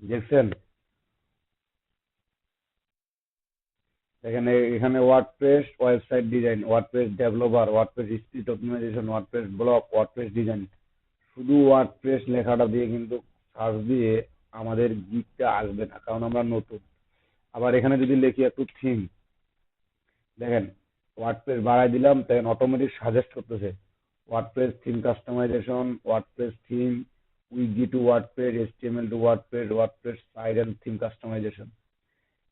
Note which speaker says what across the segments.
Speaker 1: দেখছেন? এখানে এখানে WordPress website design, WordPress developer, WordPress speed optimisation, WordPress blog, WordPress design. শুধু ওয়ার্ডপ্রেস লেখাটা দিয়ে কিন্তু সার্চ দিয়ে আমাদের গিকটা আসবে না, কারণ আমরা নতুন। আবার এখানে যদি লিখি একটু থিম, দেখেন ওয়ার্ডপ্রেস বাড়াই দিলাম, তখন অটোমেটিক সাজেস্ট করতেছে WordPress theme customisation, WordPress theme, উইজি to WordPress, HTML to WordPress, WordPress site and theme customisation.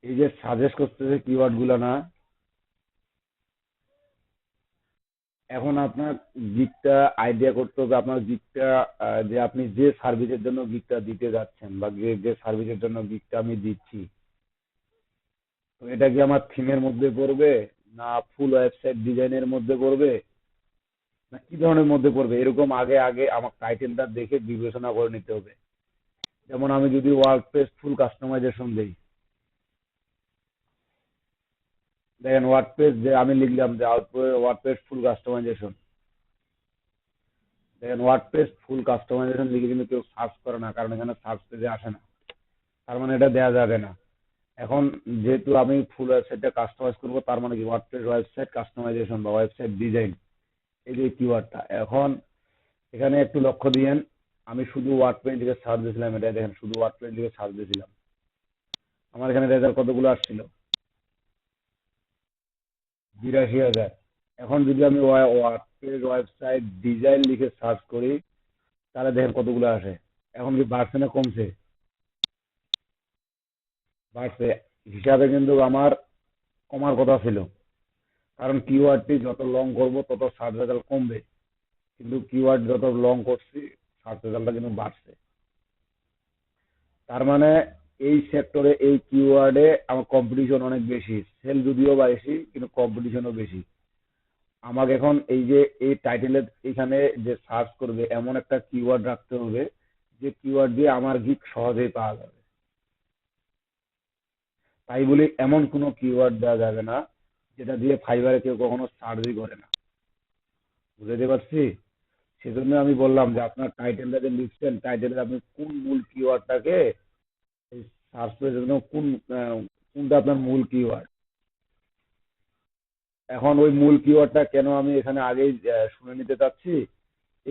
Speaker 1: এই যে সাজেস্ট করতেছে কিওয়ার্ড গুলা না, এখন আপনার গিকটা আইডিয়া করতে হবে, আপনার গিকটা যে আপনি যে সার্ভিসের জন্য গিকটা দিতে যাচ্ছেন, বা যে যে সার্ভিসের জন্য গিকটা আমি দিচ্ছি, তো এটা কি আমার থিমের মধ্যে পড়বে, না ফুল ওয়েবসাইট ডিজাইনের মধ্যে পড়বে, না কি ধরনের মধ্যে পড়বে, এরকম আগে আগে আমার টাইটেলটা দেখে বিবেচনা করে নিতে হবে। যেমন আমি যদি ওয়ার্ডপ্রেস ফুল কাস্টমাইজেশন দিই, দেখেন ওয়ার্ডপ্রেস যে আমি লিখলাম যে ওয়ার্ডপ্রেস ফুল কাস্টমাইজেশন, দেখেন ওয়ার্ডপ্রেস ফুল কাস্টমাইজেশন লিখে কিন্তু কেউ সার্চ করে না, কারণ এখানে সার্চ পেজে আসে না, তার মানে এটা দেওয়া যাবে না। এখন যেহেতু আমি ফুল ওয়েবসাইটটা কাস্টমাইজ করবো, তার মানে কি ওয়ার্ডপ্রেস ওয়েবসাইট কাস্টমাইজেশন বা ওয়েবসাইট ডিজাইন, এই যে কিওয়ার্ডটা, এখন এখানে একটু লক্ষ্য দিয়েন। আমি শুধু ওয়ার্ডপ্রেস লিখে সার্চ দিয়েছিলাম, এটা দেখেন শুধু ওয়ার্ডপ্রেস লিখে সার্চ দিয়েছিলাম, আমার এখানে রেজাল্ট কতগুলো আসছিল, 82,000। এখন যদি আমি ওয়ার্ডপ্রেস ওয়েবসাইট ডিজাইন লিখে সার্চ করি, তাহলে দেখেন কতগুলো আসে। এখন কি বাড়ছে না কমছে? বাড়ছে। হিসাবে কিন্তু আমার কমার কথা ছিল, কারণ কিওয়ার্ডটি যত লং করব তত সার্চ রেজাল্ট কমবে, কিন্তু কিওয়ার্ড যত লং করছি সার্চ রেজাল্টটা কিন্তু বাড়ছে। তার মানে এই সেক্টরে এই কিওয়ার্ডে আমার কম্পিটিশন অনেক বেশি, সেল যদিও বেশি কিন্তু কম্পিটিশনও বেশি। আমাকে এখন এই যে এই টাইটেলের এখানে যে সার্চ করবে এমন একটা কিওয়ার্ড রাখতে হবে, যে কিওয়ার্ড দিয়ে আমার গিক সহজেই পাওয়া যাবে। তাই বলে এমন কোনো কিওয়ার্ড দেওয়া যাবে না যেটা দিয়ে ফাইবারে কেউ কখনো সার্চই করে না। বুঝতে পারছি? সেজন্য আমি বললাম যে আপনার টাইটেলটা যে লিখছেন, টাইটেলে আপনি কোন মূল কিওয়ার্ডটাকে সার্চ করার জন্য কোনটা আপনার মূল কিওয়ার্ড। এখন ওই মূল কিওয়ার্ডটা কেন আমি এখানে আগেই শুনে নিতে চাচ্ছি,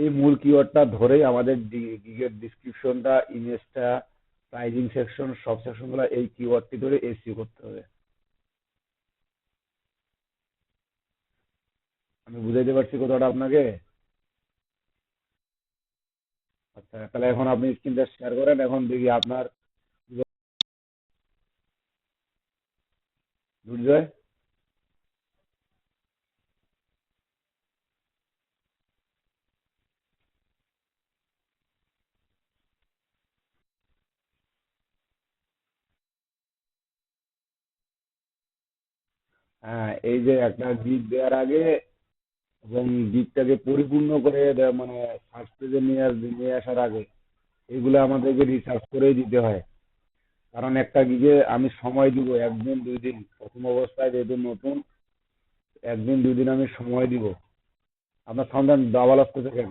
Speaker 1: এই মূল কিওয়ার্ডটা ধরেই আমাদের গিগের ডিসক্রিপশনটা, ইমেজটা, প্রাইজিং সেকশন, সব সেকশনগুলো এই কিওয়ার্ডটি ধরে এসইও করতে হবে। আমি বুঝাইতে পারছি কথাটা আপনাকে? আচ্ছা, তাহলে এখন আপনি স্ক্রিনটা শেয়ার করেন, এখন দেখি আপনার দুর্জয়। হ্যাঁ, এই যে একটা গিগ দেওয়ার আগে এবং গিগটাকে পরিপূর্ণ করে মানে সার্চ পেজে নিয়ে আসার আগে এগুলো আমাদেরকে রিসার্চ করেই দিতে হয়। কারণ একটা গিগে আমি সময় দিব 1 দিন 2 দিন, প্রথম অবস্থায় যেহেতু নতুন, 1 দিন 2 দিন আমি সময় দিব। আপনার সাউন্ড ডাবল আসতেছে কেন?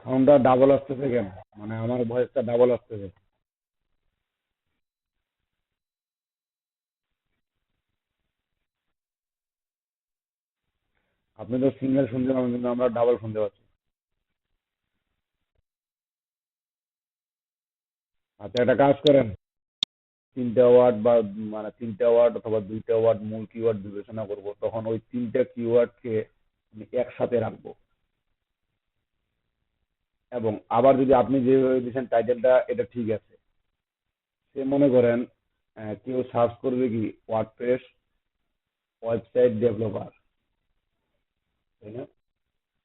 Speaker 1: সাউন্ডটা ডাবল আসতেছে কেন? মানে আমার ভয়েসটা ডাবল আসতেছে। আপনি তো সিঙ্গেল শুনতে পাবেন, কিন্তু আমরা ডাবল শুনতে পাচ্ছি। আচ্ছা, একটা কাজ করেন, 3টা ওয়ার্ড বা মানে 3টা ওয়ার্ড অথবা 2টা ওয়ার্ড মূল কিওয়ার্ড বিবেচনা করব, তখন ওই 3টা কিওয়ার্ডকে আমি একসাথে রাখবো। এবং আবার যদি আপনি যেভাবে দিয়েছেন টাইটেলটা, এটা ঠিক আছে। সে মনে করেন কেউ সার্চ করবে কি ওয়ার্ডপ্রেস ওয়েবসাইট ডেভেলপার, তাই না?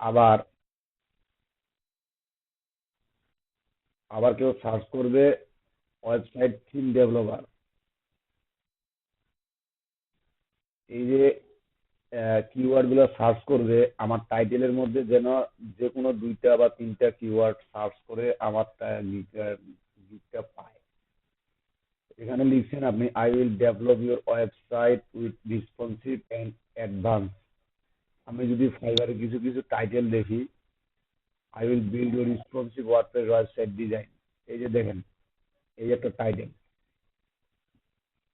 Speaker 1: আবার আবার কেউ সার্চ করবে ওয়েবসাইট থিম ডেভেলপার। এই যে কিওয়ার্ড গুলো সার্চ করবে আমার টাইটেলের মধ্যে, যেন যে কোনো 2টা বা 3টা কিওয়ার্ড সার্চ করে আমার গিকটা পায়। এখানে লিখছেন আপনি I will develop your website with responsive and advance. আমি যদি ফাইবারে কিছু কিছু টাইটেল দেখি, I will build your responsive WordPress website design. এই যে দেখেন, এই একটা টাইটেল।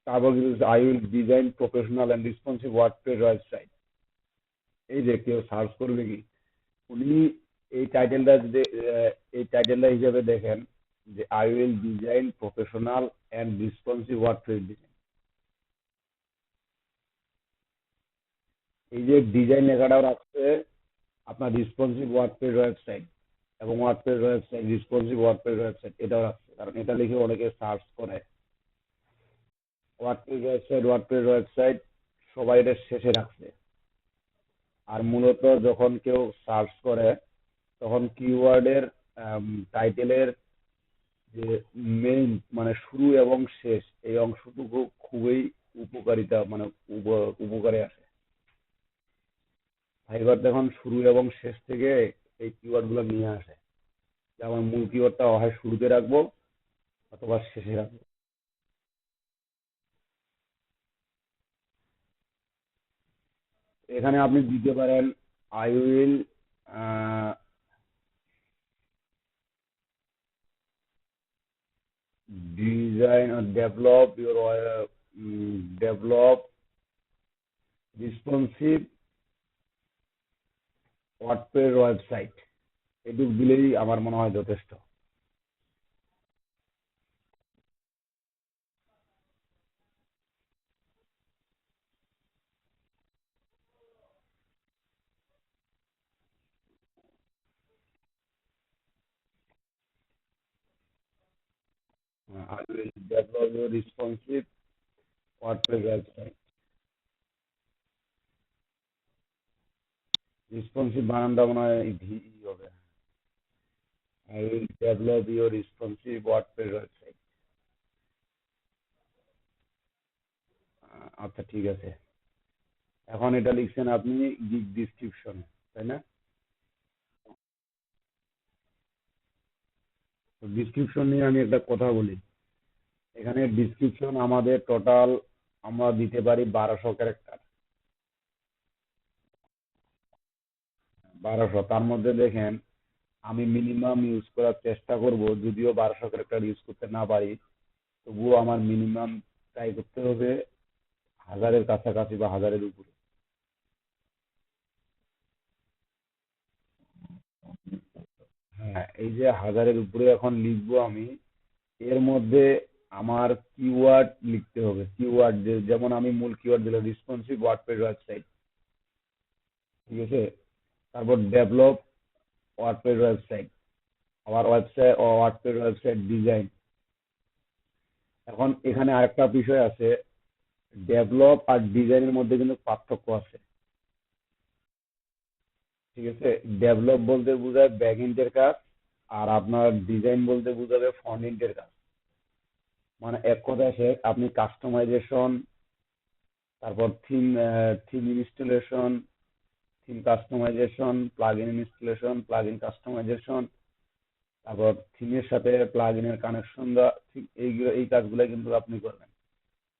Speaker 1: তারপর কিন্তু I will design professional and responsive WordPress website. এই যে কেউ সার্চ করবে কি, উনি এই টাইটেলটা যদি এই টাইটেলটা হিসেবে দেখেন যে I will design professional and responsive WordPress design, এই যে ডিজাইন লেখাটাও রাখছে আপনার রেসপন্সিভ ওয়ার্ডপ্রেস ওয়েবসাইট, এবং WordPress website responsive WordPress website এটাও রাখছে, কারণ এটা লিখে অনেকে সার্চ করে। ওয়ার্ডপ্রেস ওয়েবসাইট সবাই এটা শেষে রাখছে। আর মূলত যখন কেউ সার্চ করে তখন কিওয়ার্ডের টাইটেলের যে মেইন মানে শুরু এবং শেষ এই অংশটুকু খুবই উপকারিতা মানে উপকারে আসে। ফাইবার দেখুন শুরু এবং শেষ থেকে এই কিওয়ার্ড গুলো নিয়ে আসে, যে আমার মূল কিওয়ার্ডটা হয় শুরুতে রাখবো অথবা শেষে রাখবো। এখানে আপনি দিতে পারেন I will design develop your develop responsive WordPress website, এটুকু দিলেই আমার মনে হয় যথেষ্ট। I will develop your responsive WordPress website. Responsive বানানটা মনে হয় ভি হবে। I will develop your responsive WordPress website. আচ্ছা ঠিক আছে। এখন এটা লিখছেন আপনি গিগ ডিসক্রিপশন, তাই না? তো ডিসক্রিপশন নিয়ে আমি একটা কথা বলি। এখানে ডিসক্রিপশন আমাদের টোটাল আমরা দিতে পারি 1200 ক্যারেক্টার। 1200, তার মধ্যে দেখেন আমি মিনিমাম ইউজ করার চেষ্টা করব, যদিও 1200 ক্যারেক্টার ইউজ করতে না পারি তবুও আমার মিনিমাম ট্রাই করতে হবে 1000-এর কাছাকাছি বা 1000-এর উপরে। হ্যাঁ, এই যে 1000-এর উপরে এখন লিখবো আমি, এর মধ্যে আমার কিওয়ার্ড লিখতে হবে। কিওয়ার্ড যেমন আমি মূল কিওয়ার্ড দিলাম রেসপন্সিভ ওয়ার্ডপ্রেস ওয়েবসাইট, ঠিক আছে? তারপর ডেভেলপ ওয়ার্ডপ্রেস ওয়েবসাইট, আবার ওয়ার্ডপ্রেস ওয়েবসাইট ডিজাইন। এখন এখানে আরেকটা বিষয় আছে, ডেভেলপ আর ডিজাইনের মধ্যে কিন্তু পার্থক্য আছে, ঠিক আছে? ডেভেলপ বলতে বোঝায় ব্যাক এন্ডের কাজ, আর আপনার ডিজাইন বলতে বোঝাবে ফ্রন্ট এন্ডের কাজ। মানে এক কথায় সে আপনি কাস্টমাইজেশন, তারপর theme installation, theme customization, plugin installation, plugin customization, তারপর থিমের সাথে প্লাগইনের কানেকশন দেওয়া, ঠিক এইগুলো এই কাজগুলো কিন্তু আপনি করবেন।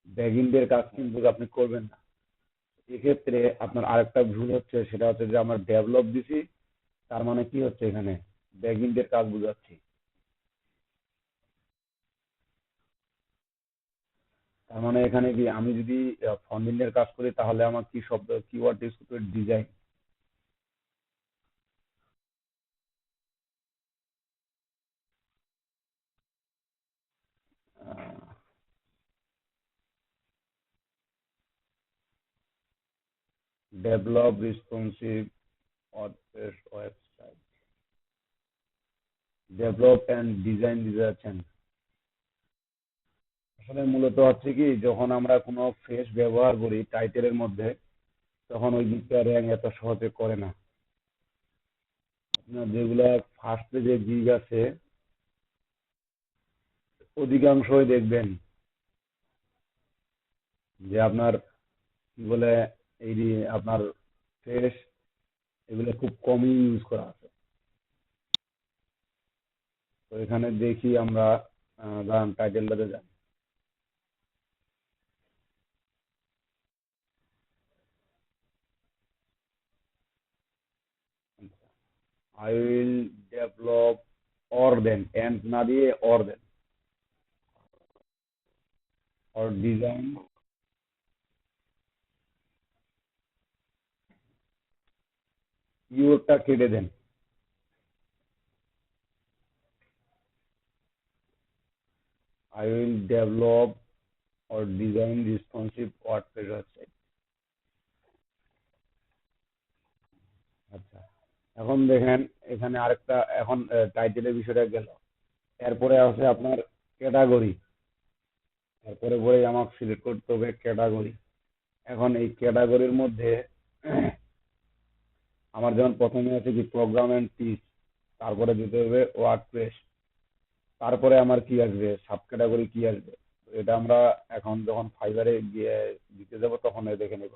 Speaker 1: ব্যাকএন্ডের কাজ কিন্তু আপনি করবেন না। এক্ষেত্রে আপনার আরেকটা ভুল হচ্ছে, সেটা হচ্ছে যে আমরা ডেভেলপ দিছি, তার মানে কি হচ্ছে এখানে ব্যাকএন্ডের কাজ বুঝাচ্ছি। তার মানে এখানে কি আমি যদি ফ্রন্ট এন্ডের কাজ করি তাহলে আমার কি শব্দ কিওয়ার্ড ইউজ করতে হবে? Design. Develop responsive WordPress website, develop and design দিতে যাচ্ছেন। আসলে মূলত হচ্ছে কি, যখন আমরা কোনো ফ্রেশ ব্যবহার করি টাইটেলের মধ্যে তখন ওই দিকটা র্যাঙ্ক এত সহজে করে না। আপনার যেগুলা ফার্স্ট পেজে গিগ আছে অধিকাংশই দেখবেন যে আপনার কি বলে এই যে আপনার ফ্রেশ এগুলো খুব কমই ইউজ করা আছে। তো এখানে দেখি আমরা দাঁড়ান টাইটেলটাতে যাই। আই উইল ডেভেলপ অর দেন, এন্ড না দিয়ে অর দেন, অর ডিজাইন ইউরটা কেটে দেন। I will develop or design responsive WordPress website. আচ্ছা, এখন দেখেন এখানে আরেকটা, এখন টাইটেলের বিষয়টা গেল, এরপরে আছে আপনার ক্যাটাগরি। তারপরে পরে আমাকে সিলেক্ট করতে হবে ক্যাটাগরি। এখন এই ক্যাটাগরির মধ্যে আমার যেমন প্রথমে আছে কি প্রোগ্রাম এন্ড টিচ, তারপরে দিতে হবে ওয়ার্ডপ্রেস, তারপরে আমার কি আসবে সাব ক্যাটাগরি কি আসবে। তো এটা আমরা এখন যখন ফাইবারে গিয়ে দিতে যাব তখন দেখে নেব।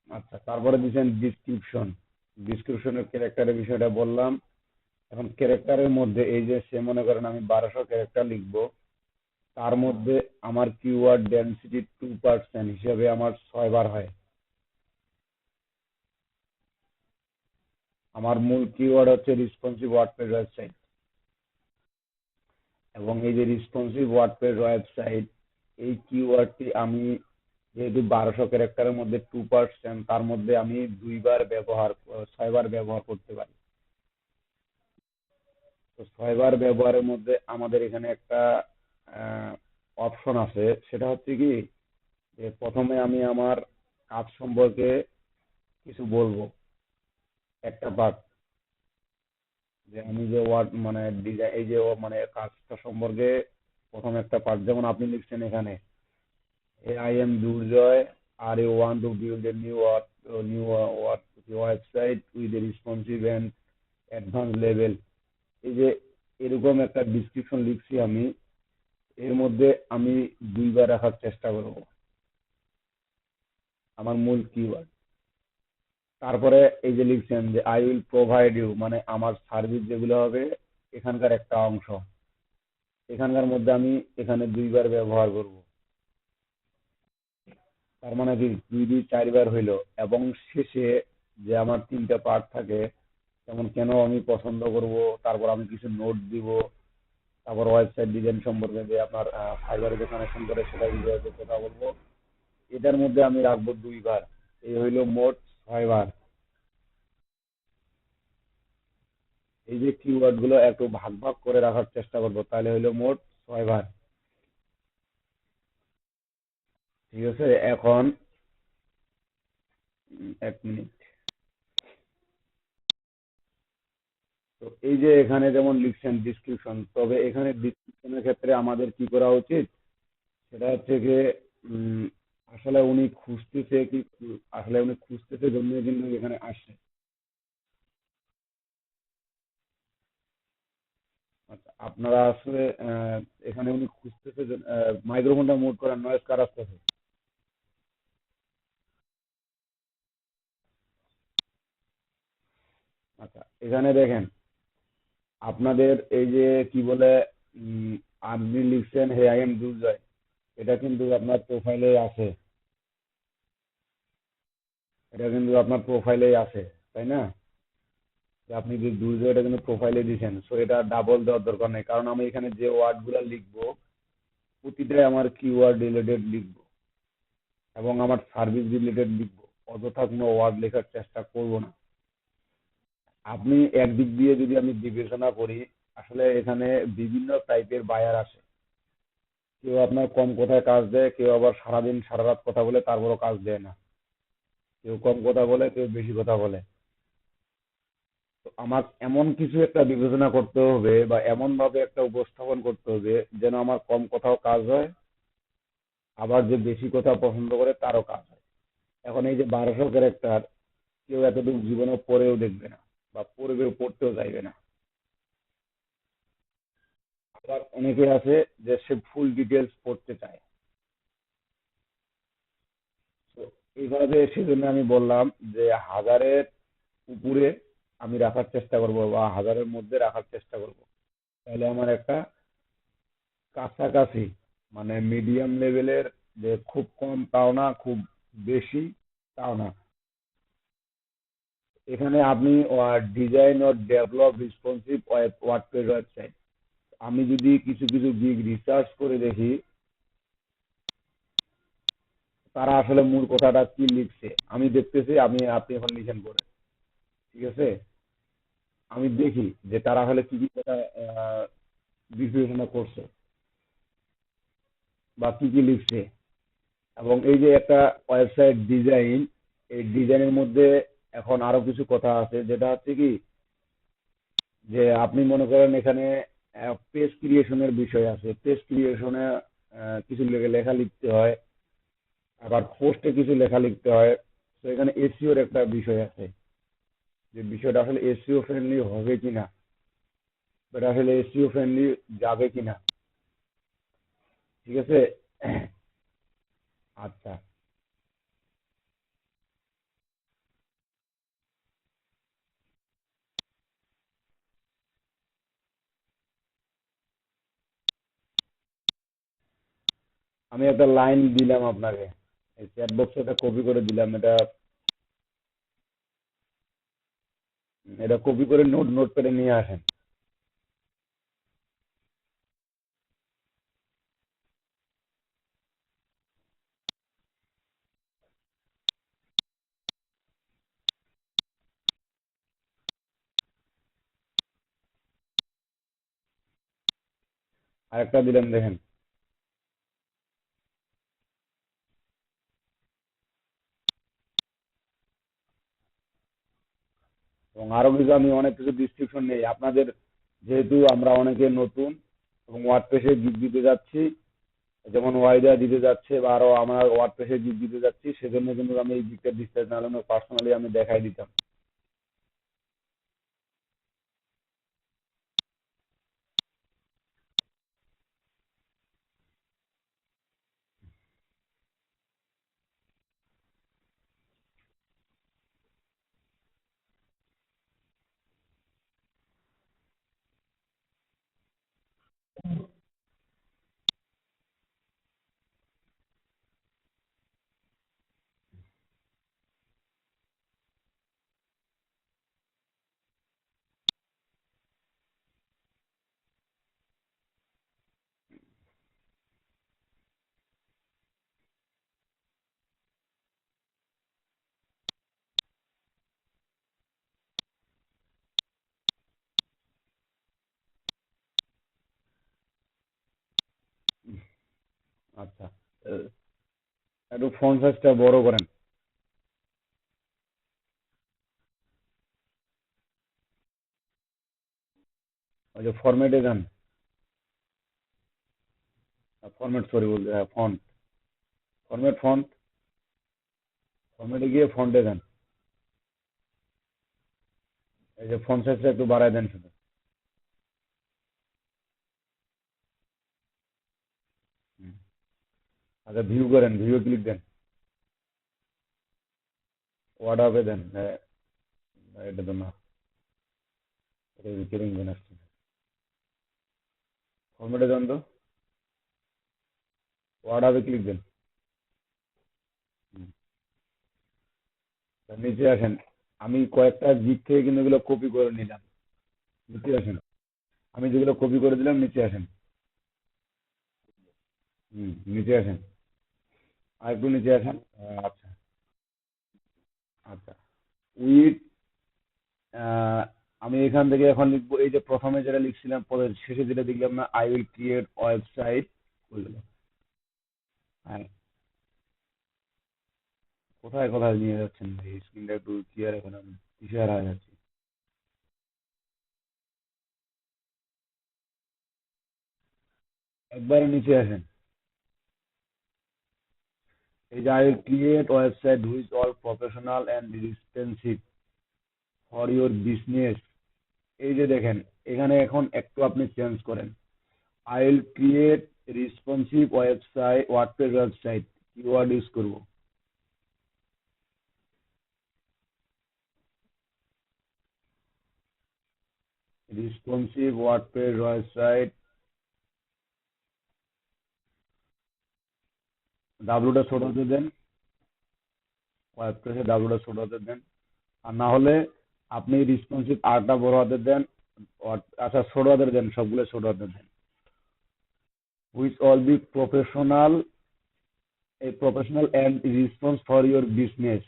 Speaker 1: আচ্ছা, তারপরে দিচ্ছেন ডিসক্রিপশন। ডিসক্রিপশনের ক্যারেক্টারের বিষয়টা বললাম। এখন ক্যারেক্টারের মধ্যে এই যে সে মনে করেন আমি 1200 ক্যারেক্টার লিখবো, তার মধ্যে আমার কিওয়ার্ড ডেনসিটি 2% হিসেবে আমার 6 বার হয়। আমার মূল কিওয়ার্ড হচ্ছে রেসপন্সিভ ওয়ার্ডপ্রেস ওয়েবসাইট, এবং এই যে রেসপন্সিভ ওয়ার্ডপ্রেস ওয়েবসাইট, এই কিওয়ার্ডটি আমি যেহেতু 1200 ক্যারেক্টারের মধ্যে 2%, তার মধ্যে আমি 6 বার ব্যবহার করতে পারি। তো 6 বার ব্যবহারের মধ্যে আমাদের এখানে একটা অপশন আছে, সেটা হচ্ছে কি যে প্রথমে আমি আমার কাজ সম্পর্কে কিছু বলবো, একটা পার্ট, যে আমি যে ওয়ার্ড মানে ডিজাইন, এই যে মানে কাজটা সম্পর্কে প্রথম একটা পার্ট, যেমন আপনি লিখছেন এখানে I am Durjoy, are you want to build a new website with a responsive and advance level. এই যে এরকম একটা ডিসক্রিপশন লিখছি আমি, এর মধ্যে আমি 2 বার রাখার চেষ্টা করব আমার মূল কিওয়ার্ড। তারপরে এই যে লিখছেন যে আই উইল প্রোভাইড ইউ, মানে আমার সার্ভিস যেগুলো হবে এখানকার একটা অংশ, এখানকার মধ্যে আমি এখানে 2 বার ব্যবহার করব। তার মানে কি 2 2 4 বার হইলো। এবং শেষে যে আমার 3টা পার্ট থাকে, যেমন কেন আমি পছন্দ করব, তারপর আমি কিছু নোট দিব, তারপর ওয়েবসাইট ডিজাইন সম্পর্কে যে আপনার ফাইবারে যে কানেকশন করে সেটা বিষয়ে কথা বলবো। এটার মধ্যে আমি রাখবো 2 বার। এই হইলো মোট 6 বার। এই যে কিওয়ার্ড গুলো একটু ভাগ ভাগ করে রাখার চেষ্টা করবো, তাহলে হইলো মোট 6 বার। ঠিক আছে, এখন 1 মিনিট। তো এই যে এখানে যেমন লিখছেন ডিসক্রিপশন, তবে এখানে ডিসক্রিপশনের ক্ষেত্রে আমাদের কি করা উচিত, সেটা হচ্ছে যে উম, আসলে উনি খুঁজতেছে কি, আসলে উনি খুঁজতেছে জন্য কিন্তু এখানে আসছে। আচ্ছা, আপনারা আসলে এখানে উনি খুঁজতেছে, মাইক্রোফোনটা মুট করার নয়েজ কার আসতেছে। আচ্ছা, এখানে দেখেন আপনাদের এই যে কি বলে, উম, আপনি লিখছেন হে আই এম দুর্জয়, এটা কিন্তু আপনার প্রোফাইলে আছে, এটা কিন্তু আপনার প্রোফাইলে আছে, তাই না? যে আপনি যে দুর্জয়, এটা কিন্তু প্রোফাইলে দিয়েছেন, সো এটা ডাবল দেওয়ার দরকার নেই, কারণ আমি এখানে যে ওয়ার্ড গুলা লিখবো প্রতিটাই আমার কিওয়ার্ড রিলেটেড লিখবো, এবং আমার সার্ভিস রিলেটেড লিখবো। অযথা কোনো ওয়ার্ড লেখার চেষ্টা করব না। আপনি একদিক দিয়ে যদি আমি বিবেচনা করি, আসলে এখানে বিভিন্ন টাইপের বায়ার আসে। কেউ আপনার কম কথায় কাজ দেয়, কেউ আবার সারাদিন সারা রাত কথা বলে তারপরও কাজ দেয় না। কেউ কম কথা বলে, কেউ বেশি কথা বলে। তো আমার এমন কিছু একটা বিবেচনা করতে হবে, বা এমন ভাবে একটা উপস্থাপন করতে হবে যেন আমার কম কথাও কাজ হয়, আবার যে বেশি কথা পছন্দ করে তারও কাজ হয়। এখন এই যে 1200 ক্যারেক্টার, কেউ এতটুকু জীবনে পড়েও দেখবে না, বা পড়তেও চাইবে না। আবার অনেকে আছে যে সে ফুল ডিটেলস পড়তে চায়। তো এইভাবে সেজন্য আমি বললাম যে 1000-এর উপরে আমি রাখার চেষ্টা করব, বা 1000-এর মধ্যে রাখার চেষ্টা করব। তাহলে আমার একটা কাছাকাছি, মানে মিডিয়াম লেভেলের, যে খুব কম তাও না, খুব বেশি তাও না, এখানে আপনি ডিজাইন ও ডেভেলপ রেসপন্সিভ ওয়ার্ডপ্রেস ওয়েবসাইট। আমি যদি কিছু কিছু দিক রিসার্চ করে দেখি তারা আসলে মূল কথাটা কি লিখছে, আমি দেখতেছি, আপনি এখন লিখেন করে, ঠিক আছে? আমি দেখি যে তারা আসলে কি কি কথা বিবেচনা করছে বা কি কি লিখছে। এবং এই যে একটা ওয়েবসাইট ডিজাইন, এই ডিজাইনের মধ্যে এখন আরো কিছু কথা আছে, যেটা হচ্ছে কি যে আপনি মনে করেন এখানে পেজ ক্রিয়েশনের বিষয় আছে, পেজ ক্রিয়েশনে কিছু লেখা লিখতে হয়, আবার পোস্টে কিছু লেখা লিখতে হয়। তো এখানে এসইওর একটা বিষয় আছে, যে বিষয়টা আসলে এসইও ফ্রেন্ডলি হবে কিনা, এটা আসলে এসইও ফ্রেন্ডলি যাবে কিনা, ঠিক আছে? আচ্ছা, আমি একটা লাইন দিলাম আপনাকে, এই চ্যাট বক্সে এটা কপি করে দিলাম, এটা এটা কপি করে নোট নোট করে নিয়ে আসেন। আরেকটা দিলাম দেখেন। এবং আরো কিছু আমি অনেক কিছু ডিসক্রিপশন নেই আপনাদের, যেহেতু আমরা অনেকে নতুন এবং ওয়ার্ডপ্রেসে গিগ দিতে যাচ্ছি, যেমন ওয়াইদা দিতে যাচ্ছে বা আরো আমরা ওয়ার্ডপ্রেসে গিগ দিতে যাচ্ছি, সেজন্য কিন্তু আমি এই গিগটা ডিসপ্লে না পার্সোনালি আমি দেখাই দিতাম। আচ্ছা, আহ, একটু ফন্ট সাইজটা বড় করেন। ওই যে ফরম্যাটে যান, ফরম্যাট সরি বলতে, হ্যাঁ ফন্ট, ফরম্যাট ফন্ট, ফরম্যাটে গিয়ে ফন্টে যান। এই যে ফন্ট সাইজটা একটু বাড়ায় দেন শুধু। হুম। আচ্ছা, ভিউ করেন, ভিউ ক্লিক দেন, ওয়ার্ড আপে দেন, এটা তো না, এটা রিপেয়ারিং দেন আসছে, ফরম্যাটে যান তো, ওয়ার্ড আপে ক্লিক দেন। হুম। নিচে আসেন, আমি কয়েকটা দিক থেকে কিন্তু এগুলো কপি করে নিলাম। নিচে আসেন, আমি যেগুলো কপি করে দিলাম নিচে আসেন। হুম, নিচে আসেন, আর একটু নিচে আসেন। আচ্ছা, আচ্ছা, উইথ, আমি এখান থেকে এখন লিখবো, এই যে প্রথমে যেটা লিখছিলাম পরের শেষে যেটা দেখলাম না, আই উইল ক্রিয়েট ওয়েবসাইট, বুঝলো? হ্যাঁ, কোথায় কোথায় নিয়ে যাচ্ছেন এই স্ক্রিনটা একটু ক্লিয়ার, এখন আমি দিশেহারা হয়ে যাচ্ছি। একবারে নিচে আসেন, এই যে I will create website which all professional and responsive for your business. এই যে দেখেন, এখানে এখন একটু আপনি চেঞ্জ করেন, I will create responsive website, WordPress website, keyword use করবো, রেসপন্সিভ ওয়ার্ডপ্রেস ওয়েবসাইট, ডাব্লুটা ছোট হতে দেন, ওয়ার্ডপ্রেসে ডাব্লুটা ছোট হতে দেন, আর না হলে আপনি রেসপন্সিভ আরটা বড় হাতের দেন, আচ্ছা ছোট হাতের দেন, সবগুলো ছোট হাতের দেন। Which all be professional, a professional and response for your business,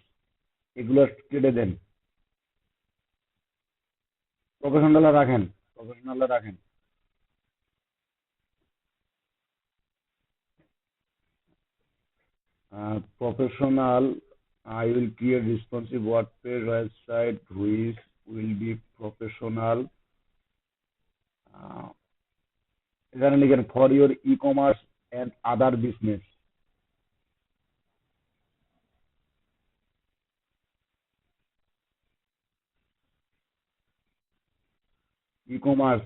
Speaker 1: এগুলো কেটে দেন। প্রফেশনাল রাখেন, প্রফেশনাল রাখেন। Professional, I will create responsive WordPress website which will be professional. Uh, এখানে লিখেন for your e-commerce and other business. E-commerce,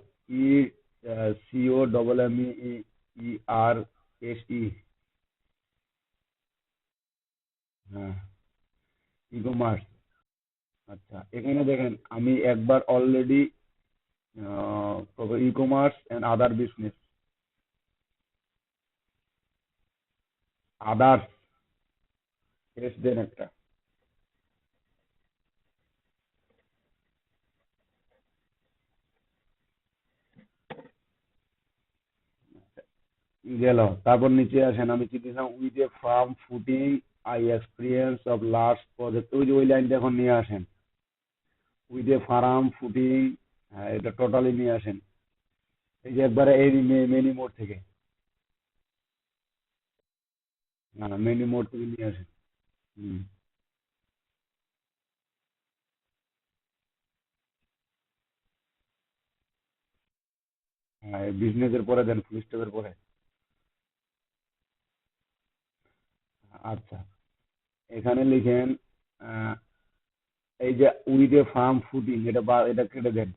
Speaker 1: COMMEERSE, হ্যাঁ, e-commerce. আচ্ছা, এখানে দেখেন আমি একবার already e-commerce and other business, others S দেন একটা। গেল, তারপর নিচে আসেন, আমি কি দিলাম, with a firm footing I experience of large project, ওই যে ওই লাইনটা এখন নিয়ে আসেন, উইথ এ ফার্ম ফুটিং, হ্যাঁ এটা টোটালি নিয়ে আসেন, এই যে একবারে এই মেনি মোড থেকে, না না মেনি মোড থেকে নিয়ে আসেন। হুম, হ্যাঁ বিজনেসের পরে দেন, ফুল স্টপের পরে। আচ্ছা, এখানে লিখেন আহ, এই যে উইথ এ ফার্ম ফুটিং, এটা এটা কেটে দেন।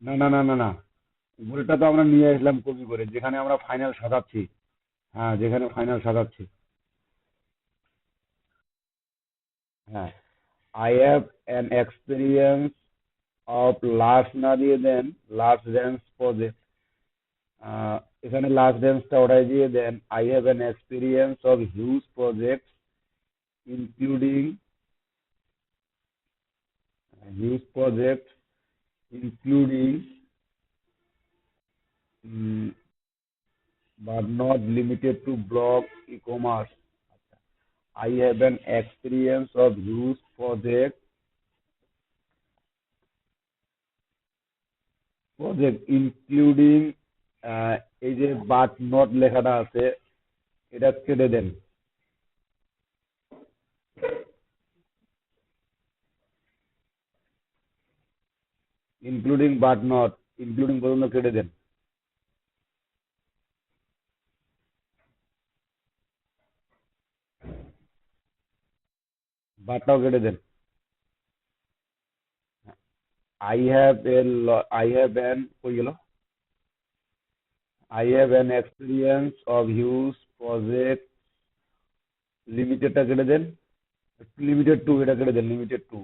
Speaker 1: না না না না না, উপরেটা তো আমরা নিয়ে আসলাম কপি করে, যেখানে আমরা ফাইনাল সাজাচ্ছি। হ্যাঁ, যেখানে ফাইনাল সাজাচ্ছি। হ্যাঁ, I have an experience of large না দিয়ে দেন লার্জ রেঞ্জ প্রজেক্ট, এখানে লার্জ রেঞ্জটা ওটাই দিয়ে দেন, I have an experience of huge project including, huge project including but not limited to blog e-commerce. I have an experience of huge project including, এই যে বাট নট লেখাটা আছে, এটা কেটে দেন। ইনক্লুডিং বাট নট, ইনক্লুডিং পর্যন্ত কেটে দেন, বাটটাও কেটে দেন। আই হ্যাভ অ্যান, কই গেল, I have an experience of huge project, লিমিটেডটা কেটে দেন, লিমিটেড টু এটা কেটে দেন, limited to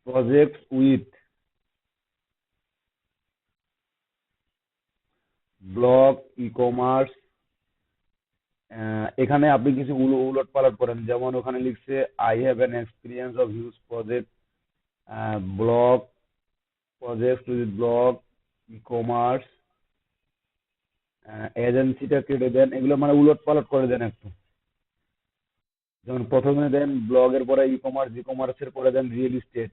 Speaker 1: project with blog e-commerce. এখানে আপনি কিছু উলট পালট করেন, যেমন ওখানে লিখছে I have an experience of huge project blog, project with blog e-commerce, এজেন্সিটা কেটে দেন, এগুলো মানে উলট পালট করে দেন একটু। যেমন প্রথমে দেন ব্লগের পরে ই কমার্স, ই কমার্সের পরে দেন real estate.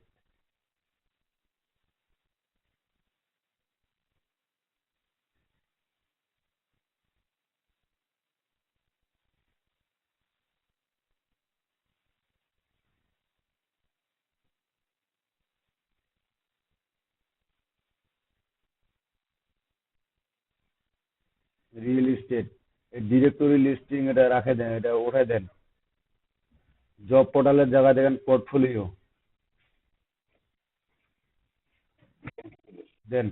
Speaker 1: Real estate, directory listing এটা রাখে দেন, এটা উঠাই দেন। জব পোর্টালের জায়গায় দেখেন পোর্টফোলিও দেন,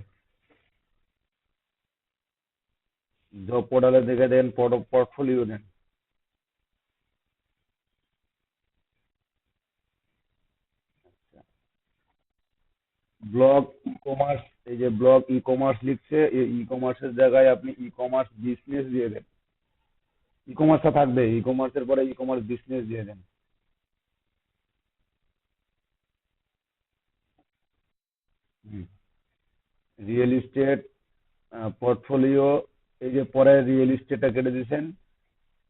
Speaker 1: জব পোর্টালের দেখে দেন পোর্টফোলিও দেন। ব্লগ ই কমার্স, এই যে ব্লগ ই কমার্স লিখছে, এই ই কমার্সের জায়গায় আপনি ই কমার্স বিজনেস দিয়ে দেন। ই কমার্সটা থাকবে, ই কমার্সের পরে ই কমার্স বিজনেস দিয়ে দেন। রিয়েল এস্টেট পোর্টফোলিও, এই যে পরে রিয়েল এস্টেটটা কেটে দিয়েছেন,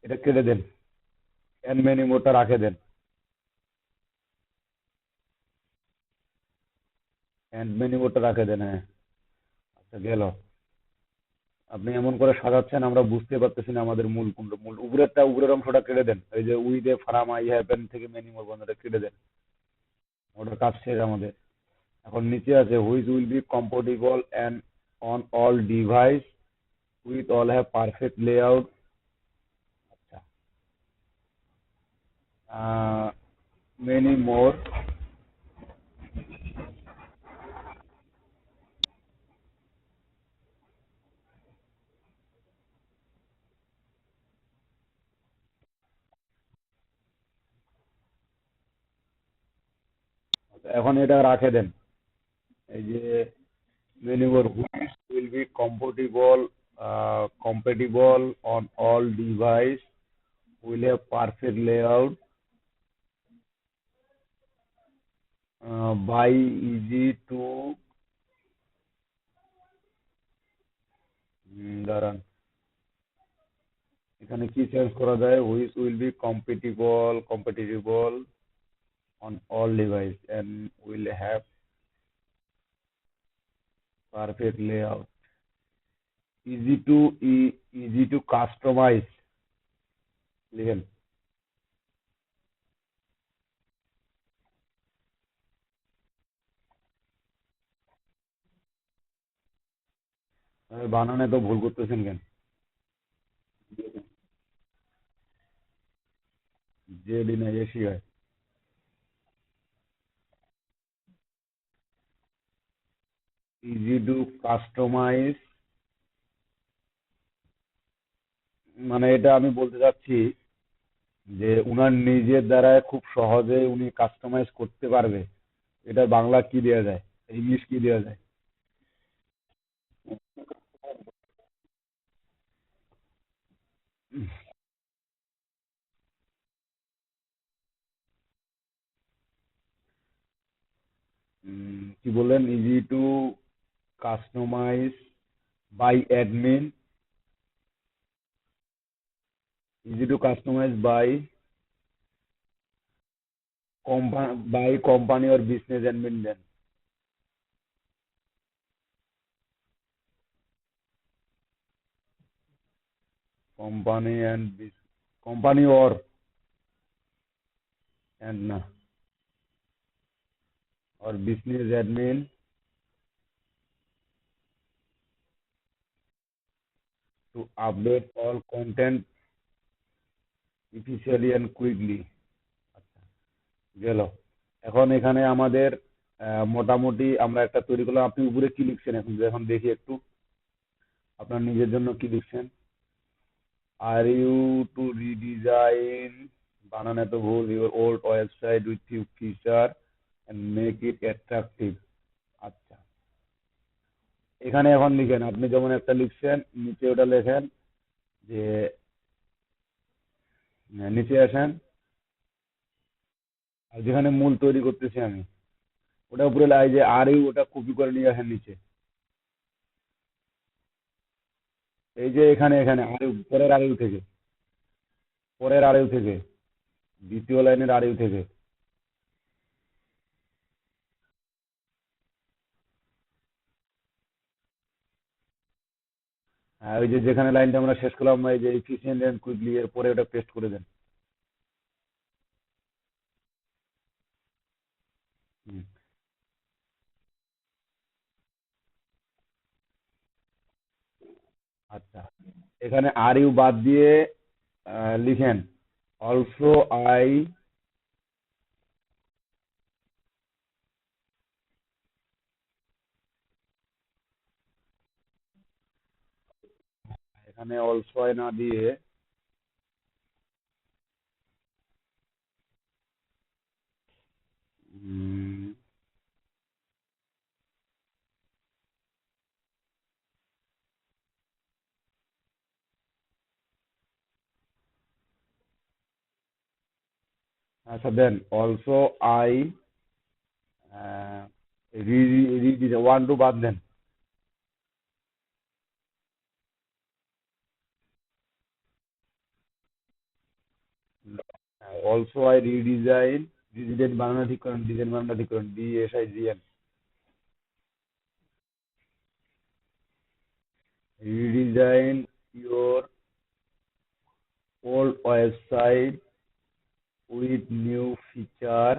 Speaker 1: এটা কেটে দেন, এন্ড মেনি মোরটা রাখে দেন, এন্ড মেনি মোরটা রাখে দেন, হ্যাঁ। আচ্ছা গেল। আপনি এমন করে সাজাচ্ছেন আমরা বুঝতে পারতেছি না আমাদের মূল কোনটা। মূল উপরেরটা, উপরের অংশটা কেটে দেন, এই যে with a firm I happen থেকে মেনি মোর বন্ধটা কেটে দেন, ওটার কাজ শেষ আমাদের। এখন নিচে আছে which will be compatible and on all device with all have perfect layout. আচ্ছা, মেনি মোর। এখন এটা রাখে দেন, এই যে many more which will be compatible on all device will have perfect layout, by easy to দাঁড়ান, এখানে কি চেঞ্জ করা যায়, which will be compatible on all device and will have perfect layout, easy to easy to customize লিখেন। বানানে তো ভুল করতেছেন কেন? জেডি না এসি হয়। ইজি টু কাস্টমাইজ, মানে এটা আমি বলতে চাচ্ছি যে উনার নিজের দ্বারা খুব সহজে উনি কাস্টমাইজ করতে পারবে, এটা বাংলা কি দেওয়া যায়, ইংলিশ কি দেওয়া যায়? কি বললেন, easy to customize by admin, easy to customize by company or business admin দেন, company and company or and না, or business admin to update all content efficiently and quickly। আচ্ছা গেল। এখন এখানে আমাদের মোটামুটি আমরা একটা তৈরি করলাম। আপনি উপরে কি লিখছেন এখন, এখন দেখি একটু আপনার নিজের জন্য কি লিখছেন। আর ইউ টু রিডিজাইন, বানানে তো ভুল, your old website with new feature and make it attractive. আচ্ছা, এখানে এখন লিখেন, আপনি যেমন একটা লিখছেন নিচে ওটা লেখেন যে, নিচে আসেন, আর যেখানে মূল তৈরি করতেছি আমি ওটা উপরে লাই যে আর ইউ, ওটা কপি করে নিয়ে আসেন নিচে, এই যে এখানে এখানে আর ইউ, পরের আর ইউ থেকে, পরের আর ইউ থেকে, দ্বিতীয় লাইনের আর ইউ থেকে। হ্যাঁ, ওই যে যেখানে লাইনটা আমরা শেষ করলাম, এই যে এফিসিয়েন্ট এন্ড কুইকলি, এর পরে ওটা পেস্ট করে দেন। হুম, আচ্ছা, এখানে আর ইউ বাদ দিয়ে লিখেন অলসো আই, এখানে অলসো আই না দিয়ে উম, আচ্ছা দেন অলসো আই ওয়ান টু বাদ দেন। অলসো আই রিডিজাইন, রিডিজাইন বানানো ঠিক করেন, ডিজাইন বানানো ঠিক করেন, DSIGN। redesign your old website with new feature,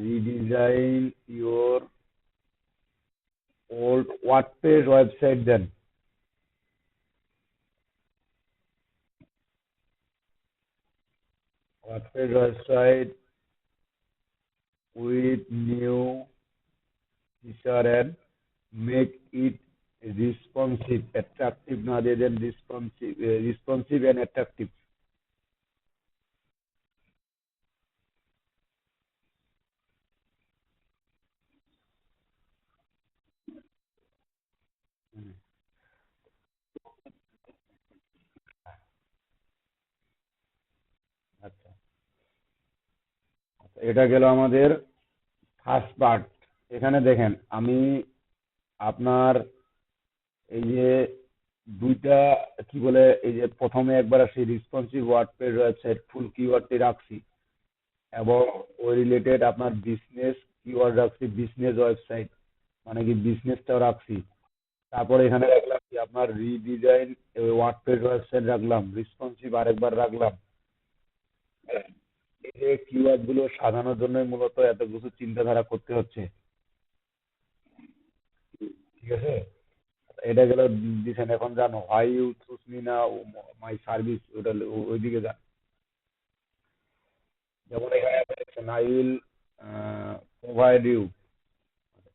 Speaker 1: redesign your old WordPress website then WordPress website with new feature and make it responsive, attractive rather than responsive and attractive। হুম, আচ্ছা আচ্ছা, এটা গেল আমাদের ফার্স্ট পার্ট। এখানে দেখেন আমি আপনার এই যে দুইটা কি বলে, এই যে প্রথমে একবার আসি রেসপন্সিভ ওয়ার্ডপ্রেস ওয়েবসাইট ফুল কিওয়ার্ডটি রাখছি, এবং ওই রিলেটেড আপনার বিজনেস কিওয়ার্ড রাখছি, বিজনেস ওয়েবসাইট মানে কি বিজনেসটাও রাখছি। তারপরে এখানে রাখলাম কি আপনার রিডিজাইন ওয়ার্ডপ্রেস ওয়েবসাইট রাখলাম, রেসপন্সিভ আরেকবার রাখলাম। এই যে কিওয়ার্ড গুলো সাজানোর জন্য মূলত এত কিছু চিন্তাধারা করতে হচ্ছে, ঠিক আছে। এটা গেল দিছেন, এখন জানো হোয়াই ইউ চুজ মি না মাই সার্ভিস, ওটা ওইদিকে যান। যেমন এখানে আপনি লিখছেন আই উইল প্রোভাইড ইউ,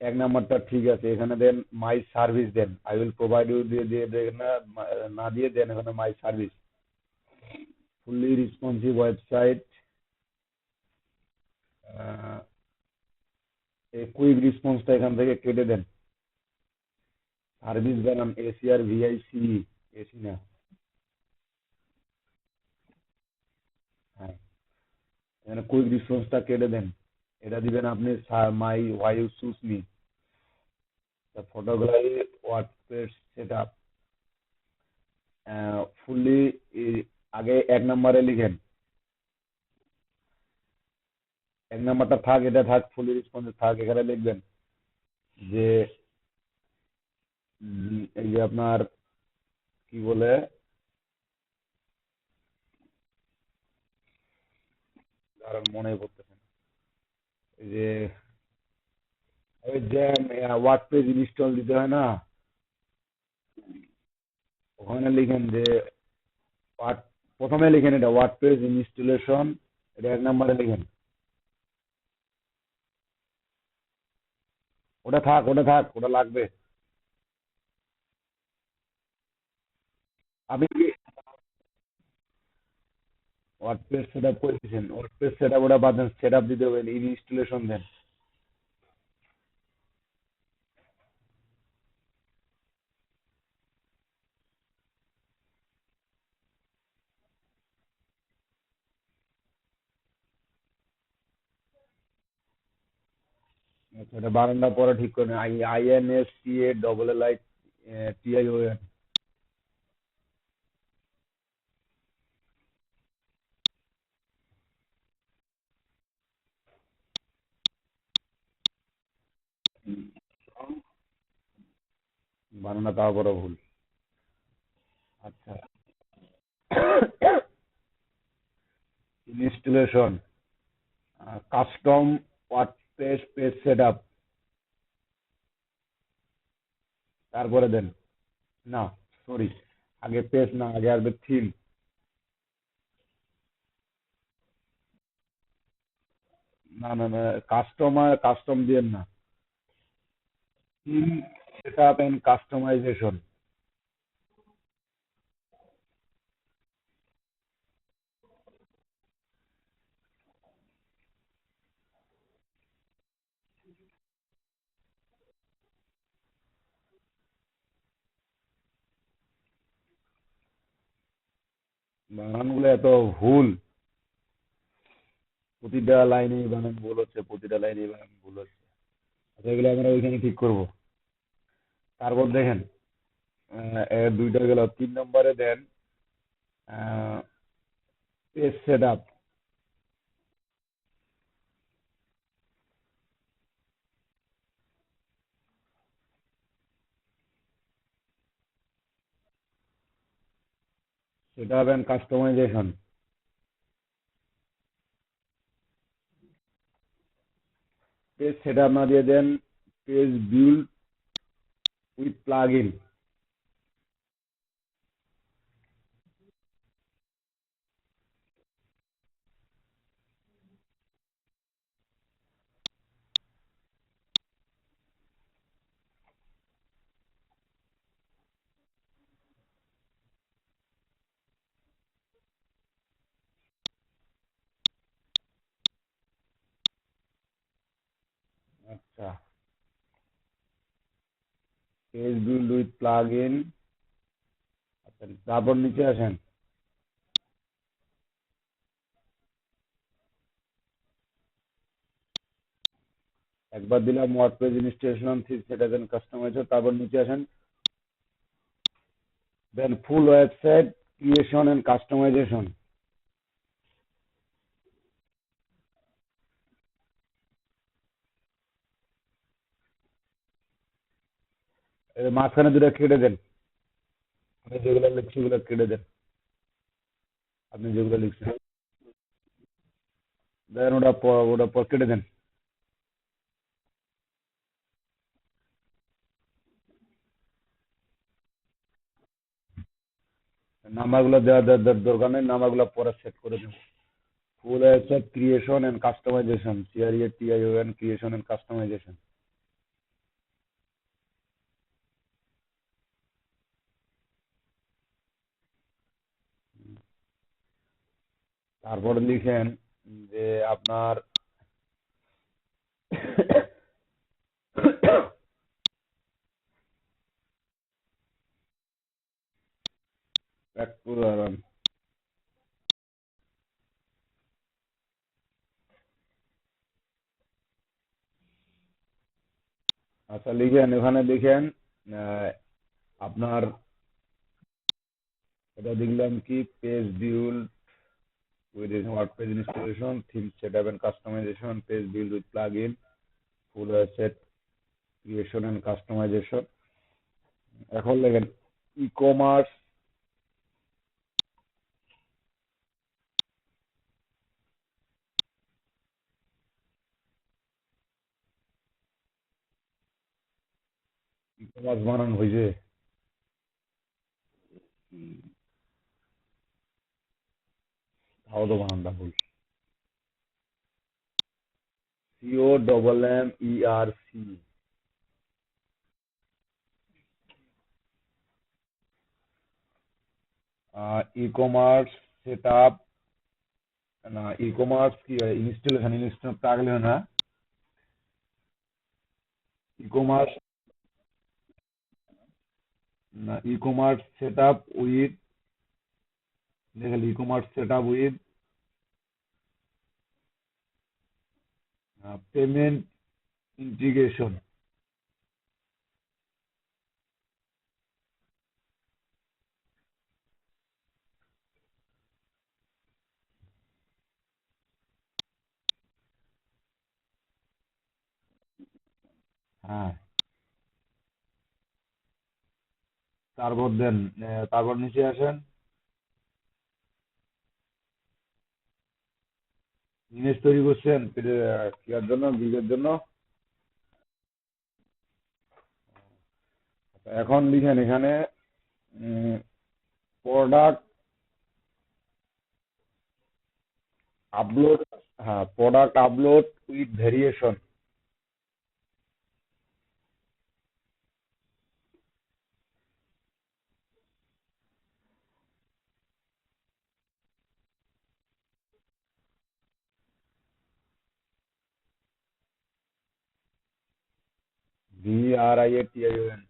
Speaker 1: এক নাম্বারটা ঠিক আছে, এখানে দেন মাই সার্ভিস দেন, আই উইল প্রোভাইড ইউ দিয়ে দিয়ে দেন না, না দিয়ে দেন এখানে my service. Fully responsive website, এই কুইক রেসপন্সটা এখান থেকে কেটে দেন, সার্ভিস বানান এসি আর ভিআইসি, এসি না। হ্যাঁ, এখানে কুইক রেসপন্সটা কেটে দেন, এটা দিবেন আপনি my why you choose me. Photography WordPress setup fully, আগে এক নম্বরে লিখেন, এক নাম্বারটা থাক, এটা থাক, ফুলি রেসপন্সিভ থাক, এখানে লিখবেন যে এই যে আপনার কি বলে, দাঁড়ান মনে পড়তেছে না। এই যে ওই যে ওয়ার্ডপ্রেস ইনস্টল দিতে হয় না, ওখানে লিখেন যে ওয়ার্ড, প্রথমে লিখেন এটা ওয়ার্ডপ্রেস ইনস্টলেশন, এটা এক নম্বরে লিখেন। ওটা থাক, ওটা থাক, ওটা লাগবে। আপনি কি ওয়ার্ডপ্রেস সেট আপ করে দিয়েছেন? ওয়ার্ডপ্রেস সেট আপ ওটা বাদ দেন, সেট আপ দিতে হবে, ইনস্টলেশন দেন। আচ্ছা, এটা বারান্দা পরে ঠিক করেন, INSTALLITION। বানানটা তারপরে ভুল। আচ্ছা, installation, custom WordPress page set up, তারপরে দেন, না সরি, আগে পেজ না, আগে আসবে থিম। না না না, কাস্টম দিয়েন না, theme set up and customisation. বানানগুলো এত ভুল। প্রতিটা লাইনেই বানান ভুল হচ্ছে, প্রতিটা লাইনেই বানান ভুল হচ্ছে। আচ্ছা, এগুলো আমরা ওইখানে ঠিক করব। তারপর দেখেন, এর দুইটা গেল, 3 নম্বরে দেন page set up. Set up and customisation. Page set up না দিয়ে দেন page build with plugin. আচ্ছা, page build with plugin. আচ্ছা, তারপর নিচে আসেন। একবার দিলাম ওয়ার্ডপ্রেস ইনস্টলেশন সেটা দেন কাস্টমাইজার, তারপর নিচে আসেন, দেন full website creation and customisation. মাঝখানে দুটো কেটে দেন। আপনি যেগুলো লিখছি ওগুলো কেটে দেন। আপনি যেগুলো লিখছেন দেন ওটা কেটে দেন। নাম্বারগুলো দরকার নেই, নাম্বারগুলো পরে সেট করে দেন। Full website creation and customisation, CREATION, creation and customisation. তারপরে লিখেন যে আপনার একটু দাঁড়ান। আচ্ছা, লিখেন, এখানে লিখেন আহ, আপনার, এটা দেখলাম কি, page build with WordPress installation, theme setup and customization, page build with plugin, full website creation and customization. এখন লেখেন ই কমার্স। ই কমার্স বানান হয়েছে? তাও তো বানানটা ভুল। COMMERC। E-commerce set up, না, ই কমার্স কি ইনস্টলেশন, ইনস্টল থাকলে না। ই কমার্স, না, e-commerce set up with, দেখেন e-commerce set up with payment integration. হ্যাঁ, তারপর দেন, তারপর নিচে আসেন, ইমেজ তৈরি করছেন কিয়ার জন্য, গিগের জন্য। এখন লিখেন এখানে প্রোডাক্ট আপলোড, হ্যাঁ, product upload with variation. VRIATION।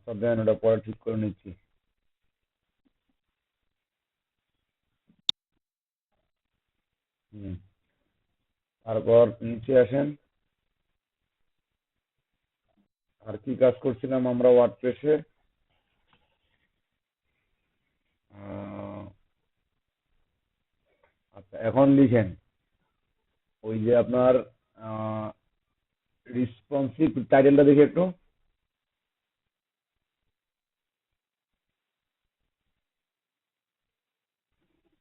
Speaker 1: আচ্ছা দেন, ওটা পরে ঠিক করে নিচ্ছি। হুম। তারপর নিচে আসেন। আর কি কাজ করছিলাম আমরা ওয়ার্ডপ্রেসে? আচ্ছা, এখন লিখেন ওই যে আপনার রিসপন্সিভ টাইটেলটা দেখি একটু।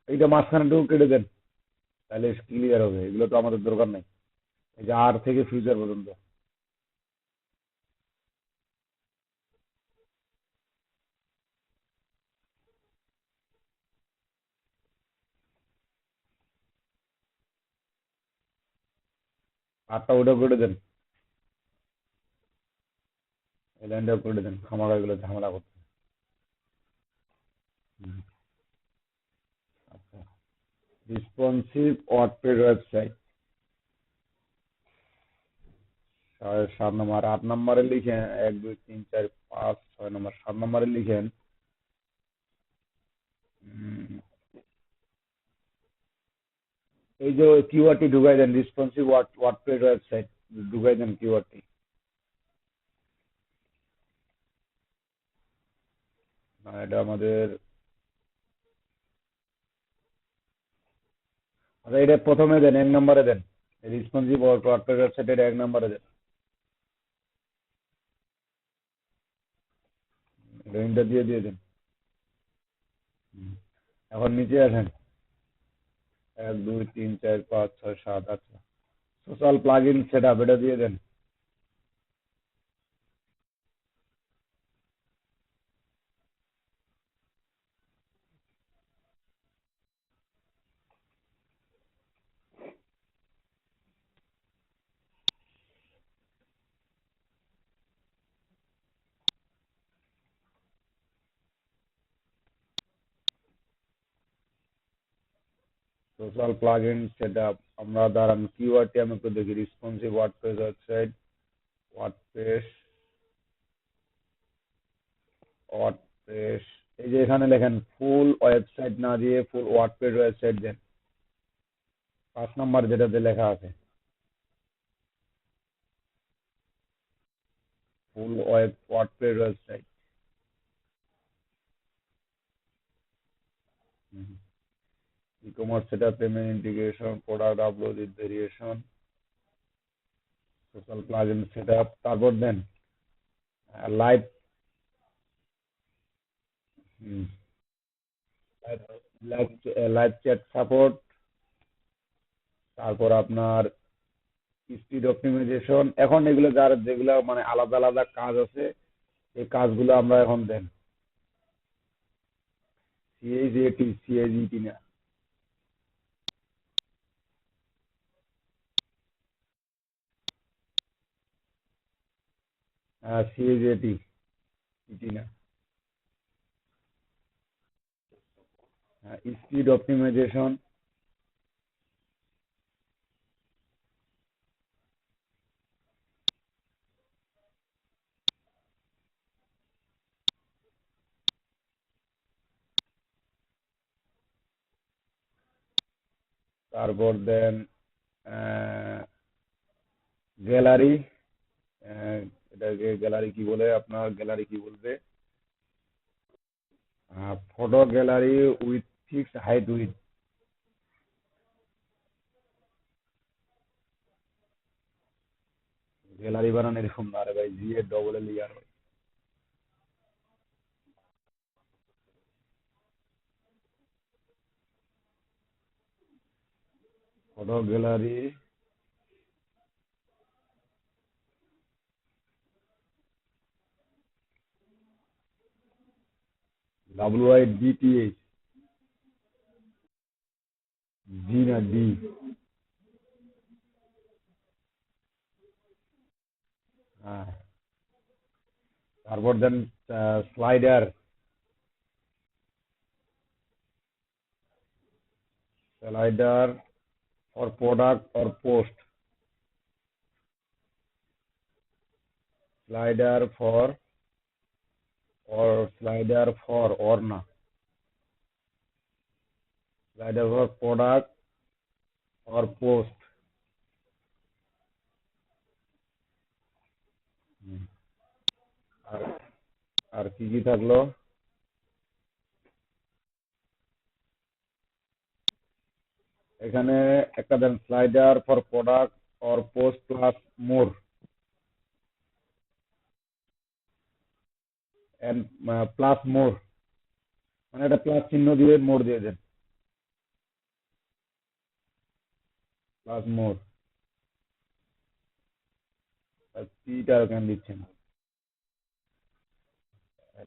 Speaker 1: এইটা মাঝখানেটুকু কেটে দেন, তাহলে ক্লিয়ার হবে। এগুলো তো আমাদের দরকার নেই। এই যে আর থেকে ফিউচার পর্যন্ত। আরটা ওটা কেটে দেন, এই লাইনটাও কেটে দেন, খামারা এগুলো ঝামেলা করতে। হুম। আচ্ছা, রিসপন্সিভ ওয়ার্ডপ্রেস ওয়েবসাইট 7 নম্বর, 8 নম্বরে লিখেন 1 2 3 4 5 6 নম্বর, 7 নম্বরে লিখেন উম, এই যে কিওয়ার্ডটি ঢুকাই দেন, রিসপন্সিভ ওয়ার্ডপ্রেস ওয়েবসাইট ঢুকাই দেন কিওয়ার্ডটি। না, এটা আমাদের, আচ্ছা এটা প্রথমে দেন, 1 নম্বরে দেন। রিসপন্সিভ ওয়ার্ডপ্রেস ওয়েবসাইট এটা 1 নম্বরে দেন। রেঞ্জটা দিয়ে দেন। হুম। এখন নিচে আসেন, 1 2 3 4 5 6 7, আচ্ছা social plugin set up এটা দিয়ে দেন। Social plugin set up, আমরা দাঁড়ান কিওয়ার্ডটি আমি একটু দেখি, responsive WordPress website, WordPress, WordPress, এই যে এখানে লেখেন ফুল ওয়েবসাইট না দিয়ে ফুল ওয়ার্ডপ্রেস ওয়েবসাইট দেন, 5 নম্বর যেটাতে লেখা আছে full WordPress website. E-commerce set up, payment integration, product upload with variation, social plugin set up, তারপর দেন live, live live chat support, তারপর আপনার স্পিড অপটিমাইজেশন। এখন এগুলো যার যেগুলো মানে আলাদা আলাদা কাজ আছে, এই কাজগুলো আমরা এখন দেন। সিএইচএটি, সিএইচইটি না, সিএইচএটি, ইটি না, স্পিড অপটিমাইজেশন, তারপর দেন গ্যালারি, এটাকে গ্যালারি কি বলে, আপনার গ্যালারি কি বলবে, photo gallery with fixed height with, gallery বানানো এরকম না রে ভাই, জি এ ডবল এল ইয়ার, ফটো গ্যালারি, WIDTH, জি না ডি। হ্যাঁ, তারপর দেন slider, slider for product or post, slider for or slider for or না, slider for product or post। হুম, আর আর কি কি থাকলো? এখানে একটা দেন slider for product or post plus more and plus more, মানে একটা প্লাস চিহ্ন দিয়ে মোর দিয়ে দেন, প্লাস মোর। আর পিটা কেন দিচ্ছেন?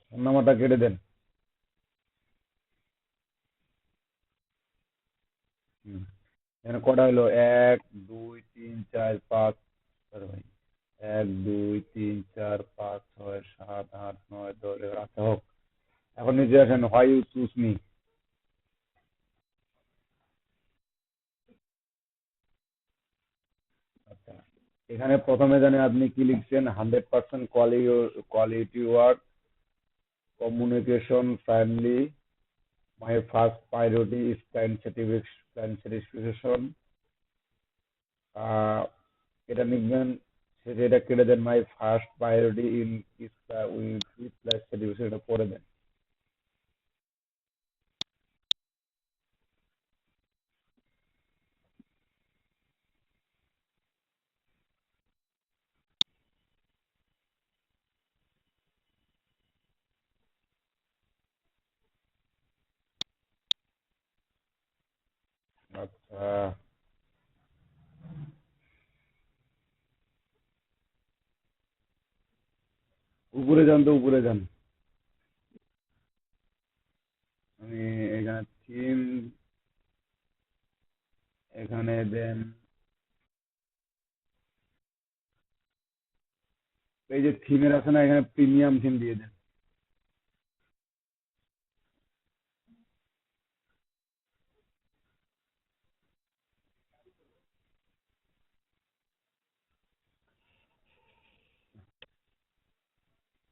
Speaker 1: ফোন নাম্বারটা কেটে দেন। হুম, এখানে কটা হলো? 1 2 3 4 5, আরে ভাই, 1 2 3 4 5 6 7 8 9 10, আচ্ছা হোক। এখন নিচে আসেন, হোয়াই ইউ চুজ মি। আচ্ছা, এখানে প্রথমে জানে আপনি কি লিখছেন? 100% quality work, communication friendly, my first priority is client satisfaction. এটা লিখবেন, শেষে এটা কেটে দেন, my first priority in is with client satisfaction, এটা পড়ে দেন। আচ্ছা, উপরে যান তো, উপরে যান। আমি এখানে থিম, এখানে দেন, এই যে থিমের আছে না, এখানে প্রিমিয়াম থিম দিয়ে দেন।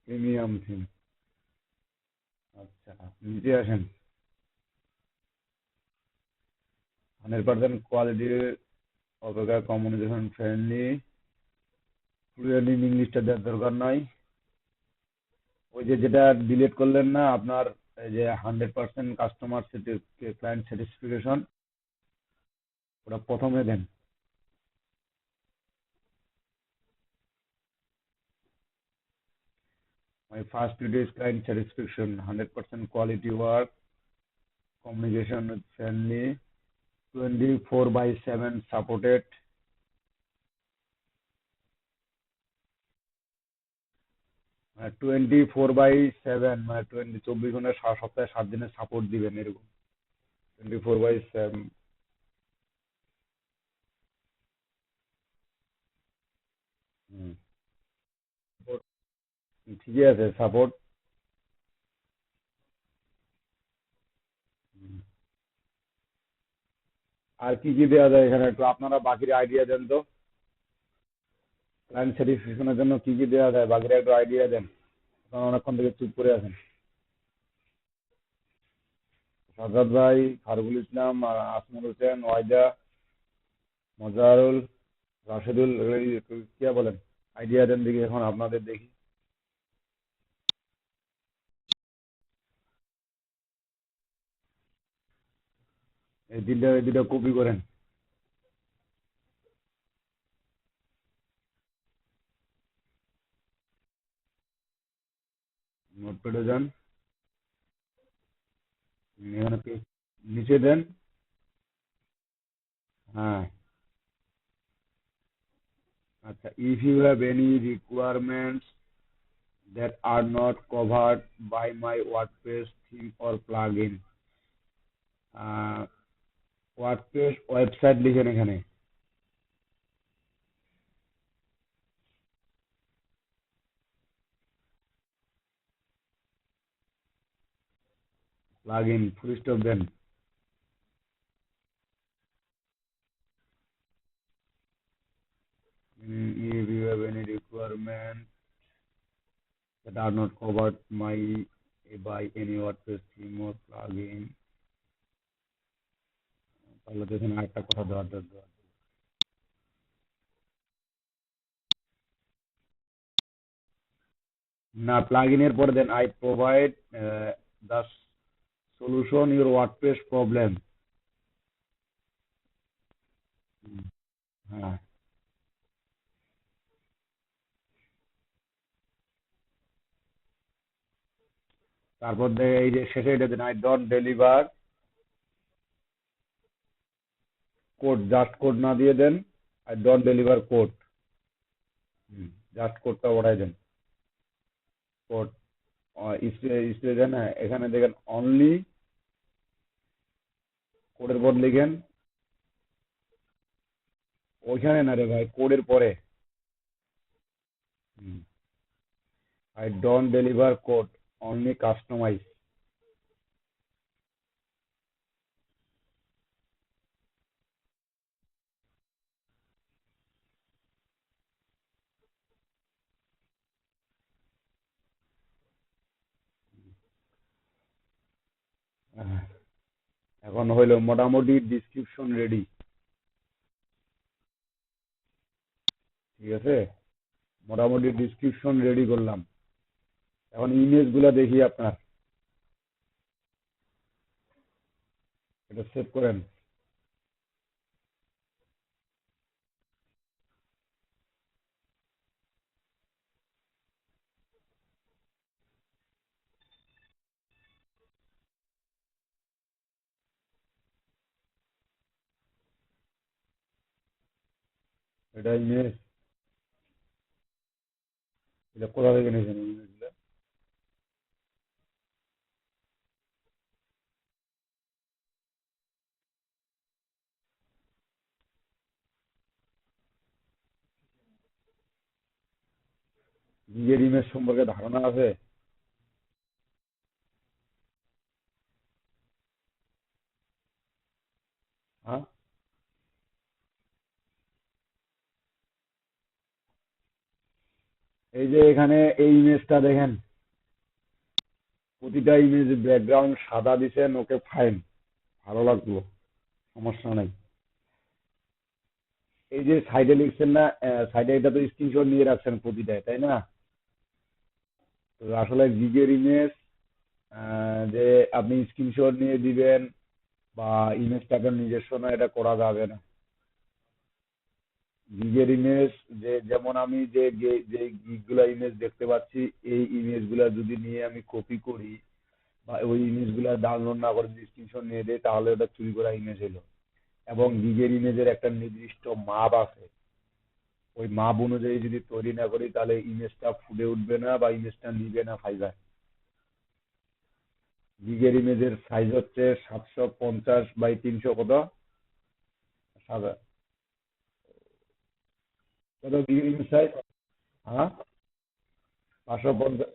Speaker 1: Premium theme. আচ্ছা, নিচে আসেন। 100% কোয়ালিটি অপেক্ষা কমিউনিকেশন ফ্রেন্ডলি, ফ্লুয়েন্ট ইন ইংলিশটা দেওয়ার দরকার নাই। ওই যে যেটা ডিলিট করলেন না আপনার, এই যে 100% কাস্টমার ক্লায়েন্ট স্যাটিসফ্যাকশন, ওটা প্রথমে দেন। My first is client satisfaction, 100% quality work, communication friendly, 24/7 supported. 24/7 মানে 24 ঘন্টা, সপ্তাহে 7 দিনের সাপোর্ট দিবেন এরকম। 24/7। ঠিকই আছে সাপোর্ট। আর কি কি দেওয়া যায় এখানে, একটু আপনারা বাকির আইডিয়া দেন তো। ক্লায়েন্ট স্যাটিসফ্যাকশনের জন্য কি কি দেওয়া যায়, বাকিরা একটু আইডিয়া দেন। আপনারা অনেকক্ষণ থেকে চুপ করে আছেন। সাজ্জাদ ভাই, ফারুকুল ইসলাম, আর আসমুল হোসেন, ওয়াইদা, মজারুল, রাশেদুল, কে বলেন? আইডিয়া দেন দেখি, এখন আপনাদের দেখি। এই দুটা কপি করেন, নোটপ্যাডে যান, এখানে নিচে দেন। হ্যাঁ, আচ্ছা, if you have any requirements that are not covered by my WordPress theme or plugin, WordPress website লিখেন এখানে, প্লাগইন ফুল স্টপ দেন। If you have any requirement that are not covered by any WordPress theme or plugin, তাহলে তো এখানে আরেকটা কথা দেওয়ার দরকার। না, প্লাগইনের পরে দেন I provide the solution your WordPress problem. হ্যাঁ, তারপর এই যে শেষে এটা দেন I don't deliver code, just code না দিয়ে দেন I don't deliver code, just কোডটা ওরাই দেন। কোড দেন, এখানে দেখেন অনলি, কোডের পর লিখেন, ওইখানে না রে ভাই, কোডের পরে I don't deliver code, only customize. এখন হইলো মোটামুটি ডিসক্রিপশন রেডি, ঠিক আছে? মোটামুটি ডিসক্রিপশন রেডি করলাম। এখন ইমেজ গুলা দেখি আপনার, এটা সেভ করেন। এটা ইমেজ, এটা কোথা থেকে নিয়েছেন ইমেজগুলো? নিজের ইমেজ সম্পর্কে ধারণা আছে? হ্যাঁ, এই যে এখানে এই ইমেজটা দেখেন, প্রতিটা ইমেজ ব্যাকগ্রাউন্ড সাদা দিছেন, ওকে ফাইন, ভালো লাগলো, সমস্যা নাই। এই যে সাইডে লিখছেন না, সাইডে এটা তো স্ক্রিনশট নিয়ে রাখছেন প্রতিটায়, তাই না? তো আসলে গিগের ইমেজ যে আপনি স্ক্রিনশট নিয়ে দিবেন বা ইমেজটাকে নিজস্ব না, এটা করা যাবে না। গিগের ইমেজ, যে যেমন আমি যে যে গিগগুলা ইমেজ দেখতে পাচ্ছি, এই ইমেজগুলা যদি নিয়ে আমি কপি করি বা ওই ইমেজগুলা ডাউনলোড না করে যদি স্ক্রিনশট নিয়ে দেয়, তাহলে ওটা চুরি করা ইমেজ হলো। এবং গিগের ইমেজের একটা নির্দিষ্ট মাপ আছে, ওই মাপ অনুযায়ী যদি তৈরি না করি, তাহলে ইমেজটা ফুটে উঠবে না বা ইমেজটা নিবে না ফাইবার। গিগের ইমেজের সাইজ হচ্ছে 750 বাই 300, কত সাদা, কত গিগের ইমেজ সাইজ? হ্যাঁ, 550,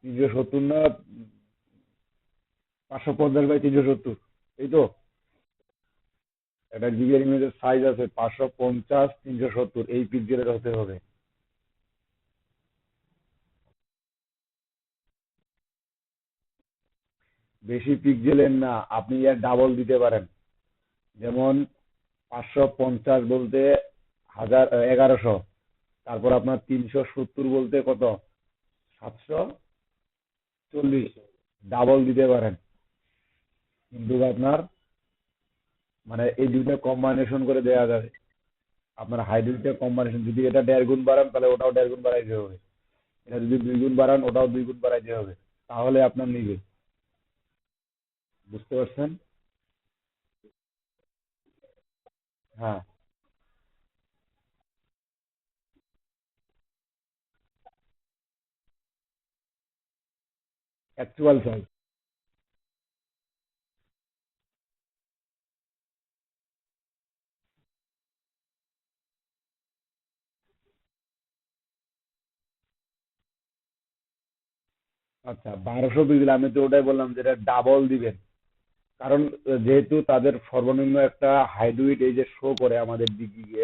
Speaker 1: 370 না, 550 বাই 370, এই তো। একটা গিগের ইমেজের সাইজ আছে 550 370, এই পিক্সেলের হতে হবে। বেশি পিক্সেলের না, আপনি এর ডাবল দিতে পারেন। যেমন 550 বলতে 1100, তারপর আপনার 370 বলতে কত, 740, ডাবল দিতে পারেন। কিন্তু আপনার মানে এই দুইটা কম্বাইনেশন করে দেওয়া যাবে। আপনার হাইড্রোলিকটা কম্বাইনেশন, যদি এটা 1.5 গুণ বাড়ান তাহলে ওটাও 1.5 গুণ বাড়াইতে হবে, এটা যদি 2 গুণ বাড়ান ওটাও 2 গুণ বাড়াইতে হবে, তাহলে আপনার নিবে। বুঝতে পারছেন? হ্যাঁ, অ্যাকচুয়াল সাইজ। আচ্ছা, 1200 পিক্সেল, আমি তো ওটাই বললাম যেটা ডাবল দিবেন। কারণ যেহেতু তাদের সর্বনিম্ন একটা হাইট উইডথ এই যে শো করে আমাদের দিকে,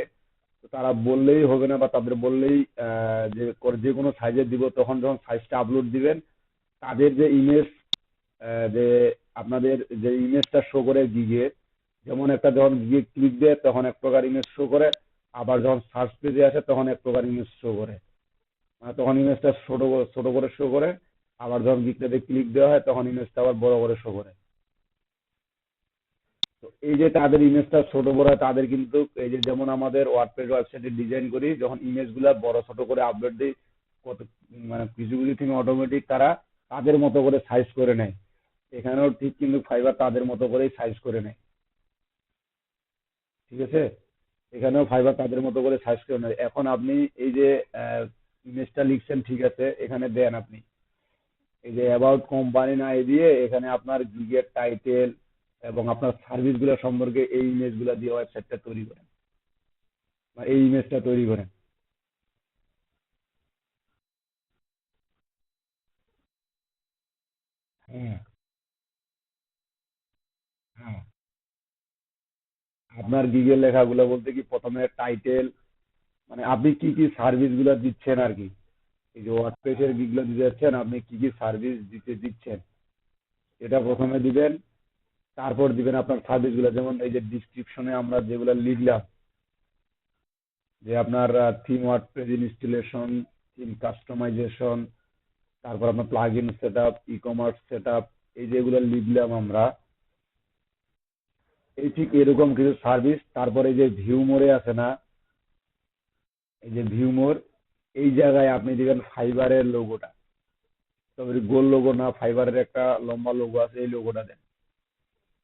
Speaker 1: তো তারা বললেই হবে না, বা তাদের বললেই যে কোনো সাইজে দিব, তখন যখন সাইজটা আপলোড দিবেন, তাদের যে ইমেজ, যে আপনাদের যে ইমেজটা শো করে গিগে, যেমন একটা যখন গিগে ক্লিক দেয় তখন এক প্রকার ইমেজ শো করে, আবার যখন সার্চ পেজে আসে তখন এক প্রকার ইমেজ শো করে, মানে তখন ইমেজটা ছোট ছোট করে শো করে, আবার যখন গিগটাতে ক্লিক দেওয়া হয় তখন ইমেজটা আবার বড় করে শো করে। তো এই যে তাদের ইমেজটা ছোট বড় হয়, তাদের কিন্তু এই যে যেমন আমাদের ওয়ার্ডপ্রেস ওয়েবসাইটে ডিজাইন করি, যখন ইমেজগুলো বড় ছোট করে আপলোড দিই, কত মানে কিছু কিছু থিম অটোমেটিক তারা তাদের মতো করে সাইজ করে নেয়। এখানেও ঠিক কিন্তু ফাইবার তাদের মতো করেই সাইজ করে নেয়। ঠিক আছে, এখানেও ফাইবার তাদের মতো করে সাইজ করে নেয়। এখন আপনি এই যে ইমেজটা লিখছেন, ঠিক আছে, এখানে দেন আপনি এই যে অ্যাবাউট কোম্পানি না দিয়ে এখানে আপনার গিগের টাইটেল এবং আপনার সার্ভিসগুলো সম্পর্কে এই ইমেজগুলো দিয়ে ওয়েবসাইটটা তৈরি করেন, বা এই ইমেজটা তৈরি করেন। হ্যাঁ, হ্যাঁ। আপনার গিগের লেখাগুলো বলতে কি, প্রথমে টাইটেল, মানে আপনি কি কি সার্ভিসগুলো দিচ্ছেন আর কি, এই যে ওয়ার্ডপ্রেসের গিগগুলো দিতে যাচ্ছেন, আপনি কি কি সার্ভিস দিতে দিচ্ছেন, এটা প্রথমে দিবেন। তারপর দিবেন আপনার সার্ভিসগুলো, যেমন এই যে ডিসক্রিপশনে আমরা যেগুলো লিখলাম, যে আপনার theme WordPress installation, theme customisation, তারপর আপনার plug in set up, e commerce set up, এই যেগুলো লিখলাম আমরা, এই ঠিক এরকম কিছু সার্ভিস। তারপরে এই যে ভিউ মোড়ে আছে না, এই যে ভিউ মোর, এই জায়গায় আপনি দিবেন ফাইবারের লোগোটা, তবে গোল লোগো না, ফাইবারের একটা লম্বা লোগো আছে, এই লোগোটা দেন।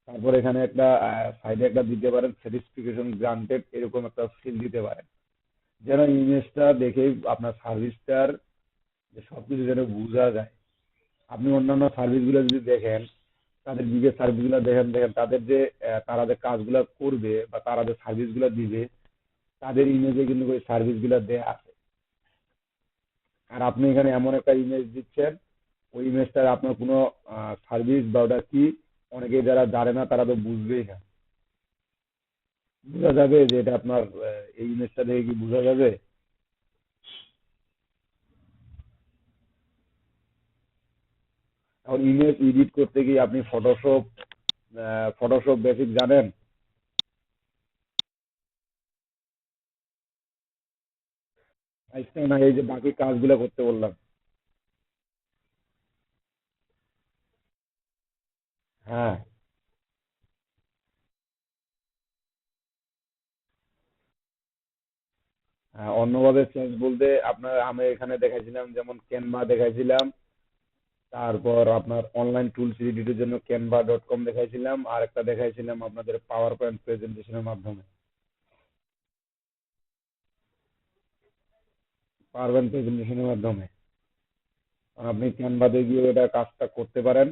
Speaker 1: তারপর এখানে একটা সাইডে একটা দিতে পারেন স্যাটিসফিকেশন গ্রান্টেড, এরকম একটা সিল দিতে পারেন, যেন ইমেজটা দেখেই আপনার সার্ভিসটার যে সবকিছু যেন বোঝা যায়। আপনি অন্যান্য সার্ভিসগুলো যদি দেখেন, তাদের বিগের সার্ভিসগুলো দেখেন দেখেন তাদের যে তারা যে কাজগুলো করবে বা তারা যে সার্ভিসগুলো দিবে, তাদের ইমেজে কিন্তু ওই সার্ভিসগুলো দেয়া আছে। আর আপনি এখানে এমন একটা ইমেজ দিচ্ছেন, ওই ইমেজটার আপনার কোনো সার্ভিস বা ওটা কি, অনেকেই যারা জানে না তারা তো বুঝবেই না। বোঝা যাবে যে এটা আপনার এই ইমেজটা দেখে কি বোঝা যাবে? এখন ইমেজ এডিট করতে গিয়ে আপনি ফটোশপ বেসিক জানেন? আচ্ছা, না, এই যে বাকি কাজগুলো করতে বললাম। হ্যাঁ, হ্যাঁ, অন্যভাবে চেঞ্জ বলতে আপনার আমি এখানে দেখাইছিলাম, যেমন ক্যানভা দেখাইছিলাম, তারপর আপনার অনলাইন টুলস এডিটের জন্য canva.com দেখাইছিলাম, আর একটা দেখাইছিলাম আপনাদের পাওয়ার পয়েন্ট প্রেজেন্টেশনের মাধ্যমে, পাওয়ার পয়েন্ট প্রেজেন্টেশনের মাধ্যমে। আর আপনি ক্যানভাতে গিয়ে এটা কাজটা করতে পারেন,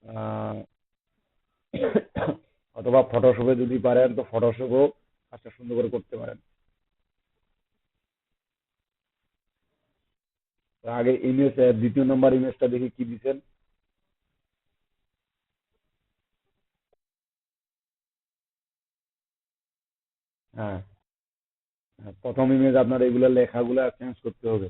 Speaker 1: আহ, অথবা ফটোশপে যদি পারেন তো ফটোশপেও কাজটা সুন্দর করে করতে পারেন। তো আগে ইমেজ, দ্বিতীয় নম্বর ইমেজটা দেখি কি দিচ্ছেন। হ্যাঁ, হ্যাঁ, প্রথম ইমেজ আপনার এগুলা লেখাগুলা চেঞ্জ করতে হবে।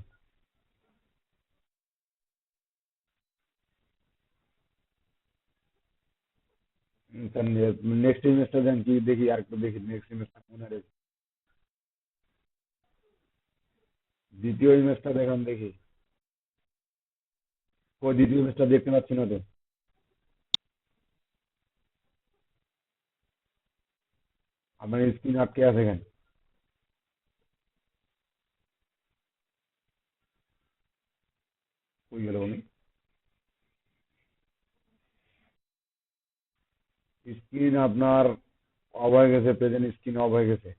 Speaker 1: নেক্সট ইমেজটা দেন কি দেখি, আর একটু দেখি নেক্সট ইমেজটা মনে রেখে। দ্বিতীয় ইমেজটা দেখান দেখি। ওই দ্বিতীয় ইমেজটা দেখতে পাচ্ছি না তো। আপনার স্ক্রিন আটকে আছে কেন? কই গেল উনি? স্ক্রিন আপনার অফ হয়ে গেছে, প্রেজেন্ট স্ক্রিন অফ হয়ে গেছে।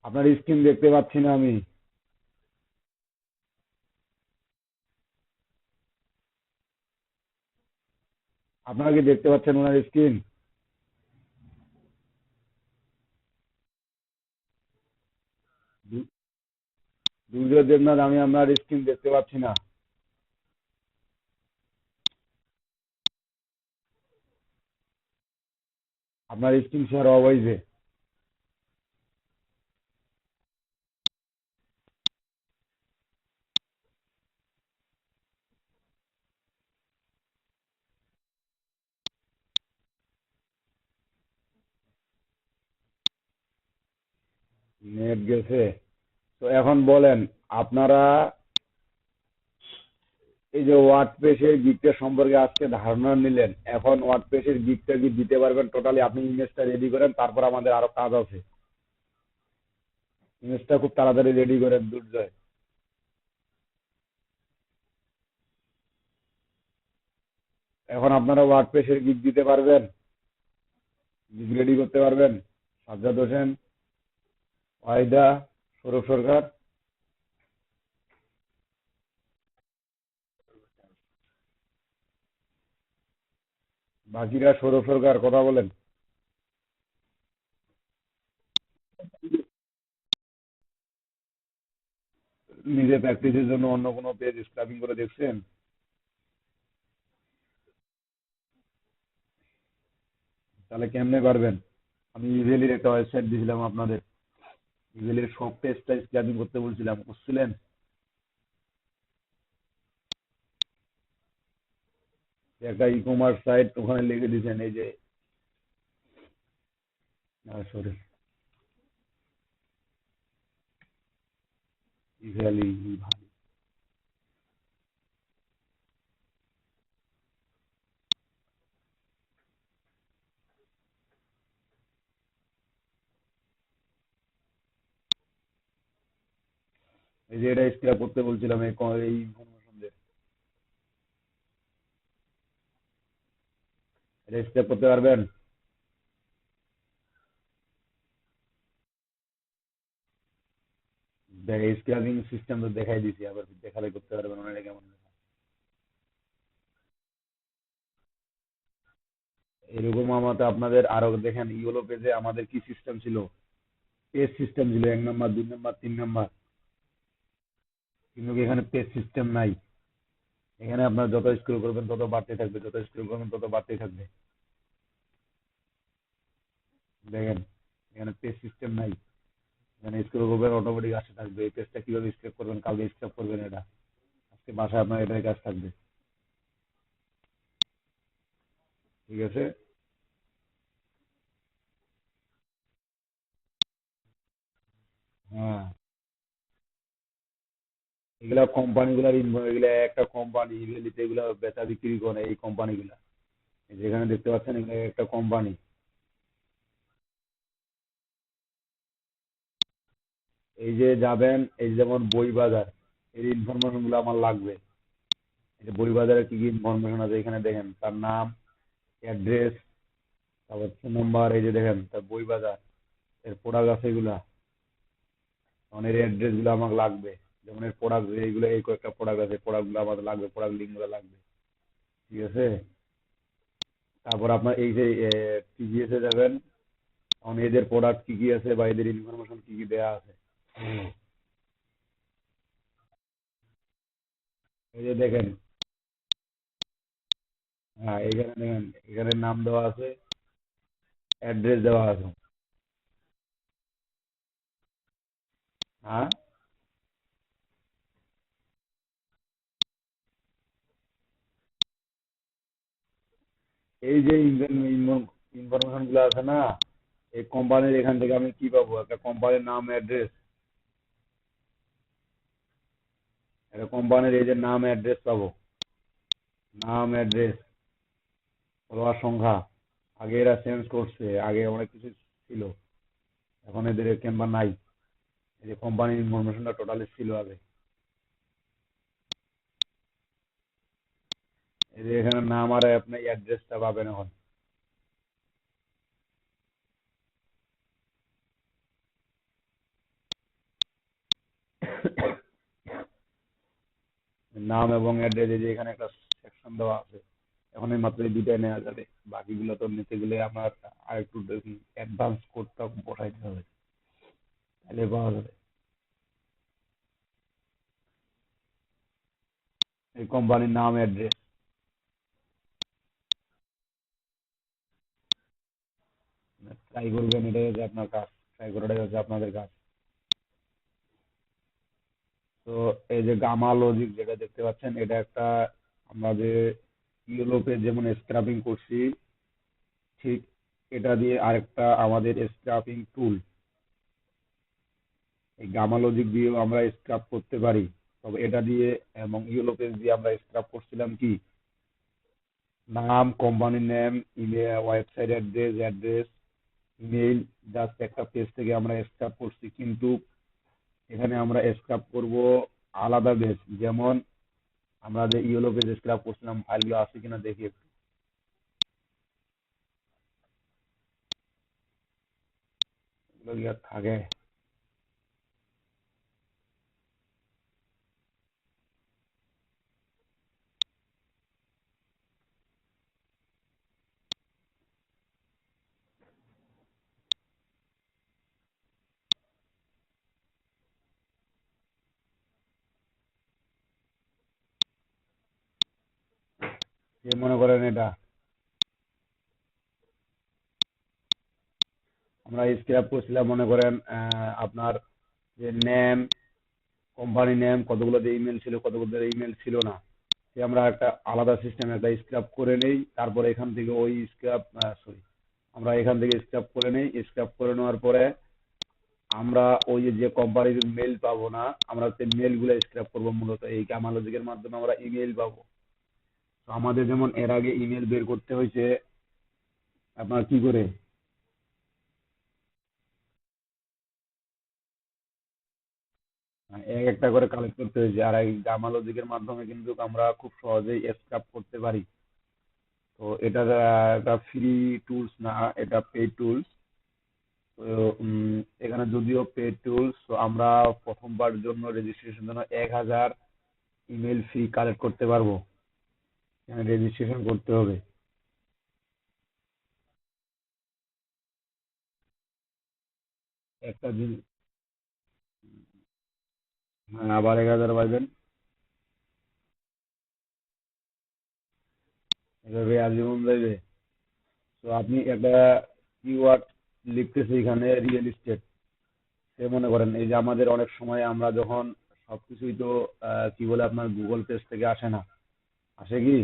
Speaker 1: আপনার স্ক্রিন দেখতে পাচ্ছি না আমি। আপনারা কি দেখতে পাচ্ছেন ওনার স্ক্রিন? দুর্যোগ দেবনাথ, আমি আপনার স্ক্রিন দেখতে পাচ্ছি না। আপনার স্ক্রিন শেয়ার অফ হয়েছে। নেট গেছে। তো এখন বলেন, আপনারা এই যে ওয়ার্ডপ্রেসের গিগটা সম্পর্কে আজকে ধারণা নিলেন, এখন ওয়ার্ডপ্রেসের গিগটা কি দিতে পারবেন টোটালি? আপনি ইমেজটা রেডি করেন, তারপর আমাদের আরো কাজ আছে। ইমেজটা খুব তাড়াতাড়ি রেডি করেন দুর্জয়। এখন আপনারা ওয়ার্ডপ্রেসের গিগ দিতে পারবেন? গিগ রেডি করতে পারবেন? সাজ্জাদ হোসেন, ওয়াহিদা, সৌরভ সরকার, বাকিরা, সৌরভ সরকার কথা বলেন। নিজে প্র্যাকটিসের জন্য অন্য কোনো পেজ স্ক্রাবিং করে দেখছেন? তাহলে কেমনে পারবেন? আমি ইভেলির একটা ওয়েবসাইট দিয়েছিলাম আপনাদের, ইভেলির সব পেজটা স্ক্রাবিং করতে বলছিলাম, বুঝছিলেন? একটা ই কমার্স সাইট ওখানে লিখে দিয়েছেন এই যে, সরি, ইভেলি, এই যে এটা স্ক্রাব করতে বলছিলাম, এই ইনফরমেশন দিয়ে এটা স্ক্রাব করতে পারবেন? দেখ, স্ক্রাবিং সিস্টেম তো দেখাই দিছি, আবার দেখালে করতে পারবেন না, এটা কেমন? এরকম আমাদের আপনাদের আরো দেখেন, ইওলো পেজে আমাদের কি সিস্টেম ছিল? পেজ সিস্টেম ছিল, 1 নাম্বার, 2 নাম্বার, 3 নাম্বার। কিন্তু এখানে পেজ সিস্টেম নাই। এখানে আপনার যত স্ক্রল করবেন তত বাড়তে থাকবে, যত স্ক্রল করবেন তত বাড়তেই থাকবে। দেখেন, এখানে পেজ সিস্টেম নাই। এখানে স্ক্রল করবেন অটোমেটিক আসতে থাকবে, এই পেজটা কিভাবে স্ক্রেপ করবেন, কালকে স্ক্রেপ করবেন, এটা আজকে বাসায় আপনার এটাই কাজ থাকবে। ঠিক আছে? হ্যাঁ, এগুলা কোম্পানিগুলার এগুলা একটা কোম্পানি ইভেলিতে এগুলা বেচা বিক্রি করে, এই কোম্পানিগুলা যেখানে দেখতে পাচ্ছেন, এগুলা একটা কোম্পানি। এই যে যাবেন, এই যেমন বই বাজার, এর ইনফরমেশন গুলো আমার লাগবে। এই যে বই বাজারে কি কি ইনফরমেশন আছে এখানে দেখেন, তার নাম, অ্যাড্রেস, তারপর ফোন নাম্বার, এই যে দেখেন তার বই বাজার, এর প্রোডাক্ট আছে এগুলা। তখন এর অ্যাড্রেস গুলো আমাকে লাগবে। যেমন এর প্রোডাক্ট এইগুলো, এই কয়েকটা প্রোডাক্ট আছে, প্রোডাক্ট গুলো আমাদের লাগবে, প্রোডাক্ট লিঙ্ক গুলো লাগবে। ঠিক আছে? তারপর আপনার এই যে টিজিএস এ যাবেন, তখন এদের প্রোডাক্ট কি কি আছে বা এদের ইনফরমেশন কি কি দেয়া আছে। এই যে দেখেন, হ্যাঁ এখানে দেখেন, এখানে নাম দেওয়া আছে, অ্যাড্রেস দেওয়া আছে। হ্যাঁ, এই যে ইনফরমেশন গুলো আছে না, এই কোম্পানির এখান থেকে আমি কি পাবো? একটা কোম্পানির নাম, অ্যাড্রেস, একটা কোম্পানির এই যে নাম অ্যাড্রেস পাবো, নাম অ্যাড্রেস, ফলোয়ার সংখ্যা। আগে এরা চেঞ্জ করছে, আগে অনেক কিছু ছিল, এখন এদের ক্যাম্বার নাই। এই যে কোম্পানির ইনফরমেশনটা টোটালি ছিল আগে। এই যে এখানে নাম আর আপনার অ্যাড্রেসটা পাবেন এখন। নাম এবং অ্যাড্রেস, এই যে এখানে একটা সেকশন দেওয়া আছে। এখন এই মাত্র এই দুটাই নেওয়া যাবে, বাকিগুলো তো নিতে গেলে আমার আর একটু অ্যাডভান্স কোডটা বসাইতে হবে, তাহলে পাওয়া যাবে। এই কোম্পানির নাম, অ্যাড্রেস। ট্রাই করবেন, এটাই হচ্ছে আপনার কাজ। ট্রাই করাটাই হচ্ছে আপনাদের কাজ। তো এই যে গামা লজিক যেটা দেখতে পাচ্ছেন, এটা একটা আমরা যে ইউরোপে যেমন স্ক্রাপিং করছি, ঠিক এটা দিয়ে আরেকটা আমাদের স্ক্রাপিং টুল। এই গামা লজিক দিয়েও আমরা স্ক্রাপ করতে পারি। তবে এটা দিয়ে এবং ইউরোপেজ দিয়ে আমরা স্ক্রাপ করছিলাম কি, নাম, কোম্পানির name, email, website address, email, just একটা পেজ থেকে আমরা স্ক্রাপ করছি। কিন্তু এখানে আমরা স্ক্রাপ করব আলাদা বেস। যেমন আমরা যে ইয়েলো পেজ স্ক্রাপ করছিলাম, ফাইলগুলো আছে কিনা দেখি একটু। এগুলো কি আর থাকে? যে মনে করেন এটা আমরা স্ক্রাপ করছিলাম, মনে করেন আপনার যে নেম, কোম্পানি নেম, কতগুলো যে ইমেল ছিল, কতগুলো ইমেল ছিল না, সে আমরা একটা আলাদা সিস্টেমে একটা স্ক্রাপ করে নেই। তারপরে এখান থেকে ওই স্ক্রাপ, সরি, আমরা এখান থেকে স্ক্রাপ করে নেই। স্ক্রাপ করে নেওয়ার পরে আমরা ওই যে কোম্পানির মেল পাবো না, আমরা হচ্ছে মেল গুলো স্ক্রাপ করবো। মূলত এই কামালজিকের মাধ্যমে আমরা ইমেল পাবো। তো আমাদের যেমন এর আগে ইমেল বের করতে হয়েছে আপনার কি করে, এক একটা করে কালেক্ট করতে হয়েছে। আর এই কামালজিকের মাধ্যমে কিন্তু আমরা খুব সহজেই স্ক্রাপ করতে পারি। তো এটা একটা ফ্রি টুলস না, এটা পেইড টুলস। তো এখানে যদিও পেইড টুলস, তো আমরা প্রথমবার জন্য রেজিস্ট্রেশন জন্য 1000 ইমেল ফ্রি কালেক্ট করতে পারবো। এখানে রেজিস্ট্রেশন করতে হবে একটা দিন। হ্যাঁ, আবার 1000 পাইবেন। এভাবে আজীবন যাইবে। তো আপনি একটা কিওয়ার্ড লিখতেছে এখানে রিয়েল এস্টেট। সে মনে করেন এই যে আমাদের অনেক সময় আমরা যখন সবকিছুই তো কি বলে আপনার গুগল পেজ থেকে আসে না, আসে কি,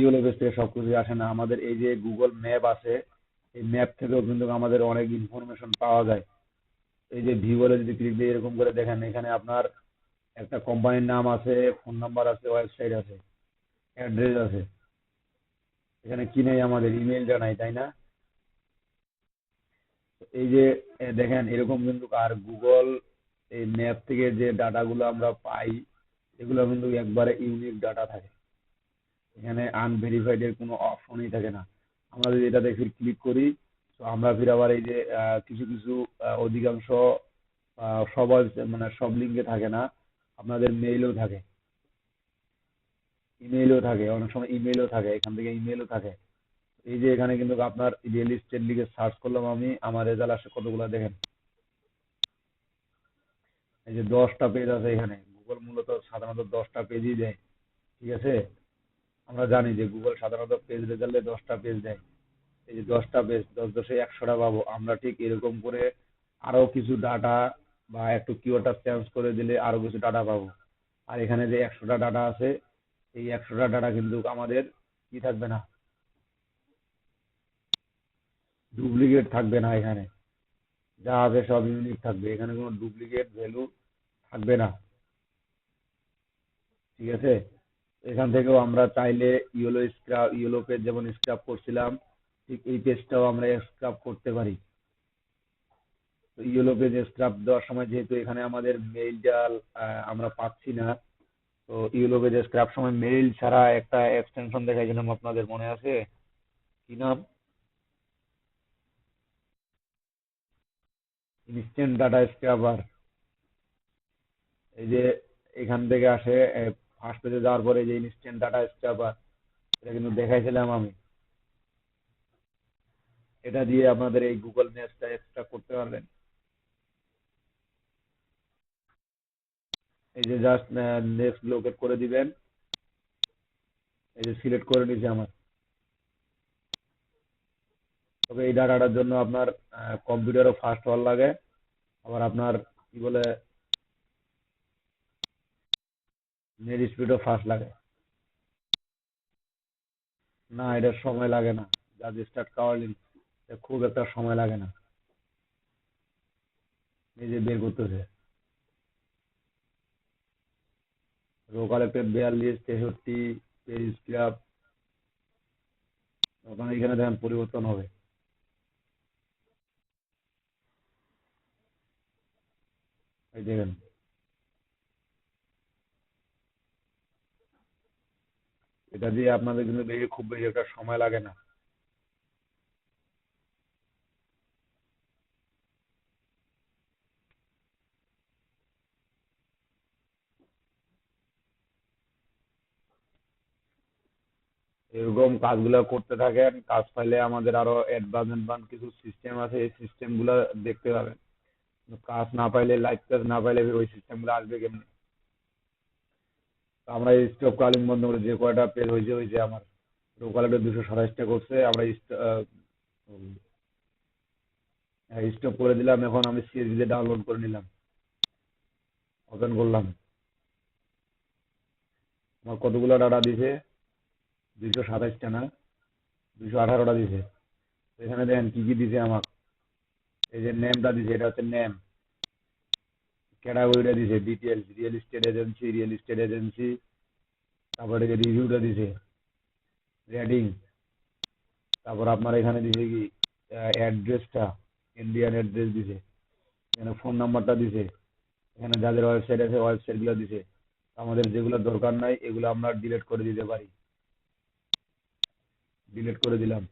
Speaker 1: ইওলো পেজ থেকে সবকিছু আসে না। আমাদের এই যে গুগল ম্যাপ আছে, এই ম্যাপ থেকেও কিন্তু আমাদের অনেক ইনফরমেশন পাওয়া যায়। এই যে ভিউ বলে যদি ক্লিক দিয়ে এরকম করে দেখেন, এখানে আপনার একটা কোম্পানির নাম আছে, ফোন নাম্বার আছে, ওয়েবসাইট আছে, অ্যাড্রেস আছে। এখানে কি নেই, আমাদের ইমেইলটা নাই, তাই না? এই যে দেখেন এরকম কিন্তু। আর গুগল এই ম্যাপ থেকে যে ডাটাগুলো আমরা পাই, এগুলো কিন্তু একবারে ইউনিক ডাটা থাকে। এখানে আনভেরিফাইড এর কোনো অপশনই থাকে না। আমরা যদি এটাতে ফির ক্লিক করি, তো আমরা ফির আবার এই যে কিছু কিছু অধিকাংশ সবার মানে সব লিঙ্কে থাকে না, আপনাদের মেইলও থাকে, ইমেইলও থাকে, অনেক সময় ইমেইলও থাকে, এখান থেকে ইমেইলও থাকে। এই যে এখানে কিন্তু আপনার রিয়েল এস্টেট লিখে সার্চ করলাম আমি, আমার রেজাল্ট আসে কতগুলো দেখেন। এই যে 10টা পেজ আছে এখানে। গুগল মূলত সাধারণত 10টা পেজই দেয়, ঠিক আছে? আমরা জানি যে গুগল সাধারণত পেজ রেজাল্টে 10টা পেজ দেয়। এই যে 10টা পেজ, 10 × 10 = 100টা পাবো। আমরা ঠিক এরকম করে আরো কিছু ডাটা বা একটু কিওয়ার্ডটা চেঞ্জ করে দিলে আরো কিছু ডাটা পাবো। আর এখানে যে 100টা ডাটা আছে, এই 100টা ডাটা কিন্তু আমাদের কি থাকবে না, ডুপ্লিকেট থাকবে না। এখানে যা আছে সব ইউনিক থাকবে, এখানে কোনো ডুপ্লিকেট ভ্যালু থাকবে না, ঠিক আছে? এখান থেকেও আমরা চাইলে ইয়েলো পেজ যেমন স্ক্রাব করছিলাম, ঠিক এই পেজটাও আমরা স্ক্রাব করতে পারি। তো ইয়েলো পেজ স্ক্রাব দেওয়ার সময় যেহেতু এখানে আমাদের মেইলটা আমরা পাচ্ছি না, তো ইয়েলো পেজ স্ক্রাব সময় মেইল ছাড়া একটা এক্সটেনশন দেখাইছিলাম, আপনাদের মনে আছে? কি নাম? Instant data scrubber. এই যে এখান থেকে আসে ফার্স্ট পেজে যাওয়ার পরে যে ইনস্ট্যান্ট ডাটা স্ক্রাবার, এটা কিন্তু দেখাইছিলাম আমি। এটা দিয়ে আপনাদের এই গুগল ম্যাপটা এক্সট্রা করতে পারবেন। এই যে জাস্ট নেক্সট লোকেট করে দিবেন। এই যে সিলেক্ট করে নিয়েছি আমার। এই ডাটাটার জন্য আপনার কম্পিউটারও ফাস্ট হওয়ার লাগে, আবার আপনার কি বলে নেট স্পিডও ফাস্ট লাগে। না, এটা সময় লাগে না, জাস্ট স্টার্ট কাওয়ালিং, খুব একটা সময় লাগে না, নিজে বের করতেছে। রো কালেক্টর 42, 63, পেজ স্ক্রাব, ওখানে এখানে দেখেন পরিবর্তন হবে। এই দেখেন, এটা দিয়ে আপনাদের কিন্তু দেখে খুব বেশি একটা সময় লাগে না। এরকম কাজগুলো করতে থাকেন, কাজ পাইলে আমাদের আরো অ্যাডভান্স অ্যাডভান্স কিছু সিস্টেম আছে, এই সিস্টেম গুলো দেখতে পাবেন। কাজ না পাইলে, লাইভ কাজ না পাইলে ওই সিস্টেম গুলো আসবে কেমনি? তো আমরা এই স্টপ কলিং বন্ধ করে, যে কয়টা পেজ হয়েছে হয়েছে, আমার লোকালিটি 227টা করছে, আমরা স্টপ করে দিলাম। এখন আমি সিএসভি তে ডাউনলোড করে নিলাম, ওপেন করলাম। আমার কতগুলো ডাটা দিছে? 227টা না, 218টা দিছে। এখানে দেখেন কি কি দিছে আমার। এই যে নেমটা দিছে, এটা হচ্ছে নেম। ক্যাটাগরিটা দিছে ডিটেলস, রিয়েল এস্টেট এজেন্সি। তারপরে যে রিভিউটা দিছে, রেটিং। তারপর আপনার এখানে দিছে কি অ্যাড্রেসটা, ইন্ডিয়ান অ্যাড্রেস দিছে। এখানে ফোন নাম্বারটা দিছে। এখানে যাদের ওয়েবসাইট আছে ওয়েবসাইট গুলো দিছে। আমাদের যেগুলো দরকার নাই এগুলো আমরা ডিলিট করে দিতে পারি। ডিলিট করে দিলাম।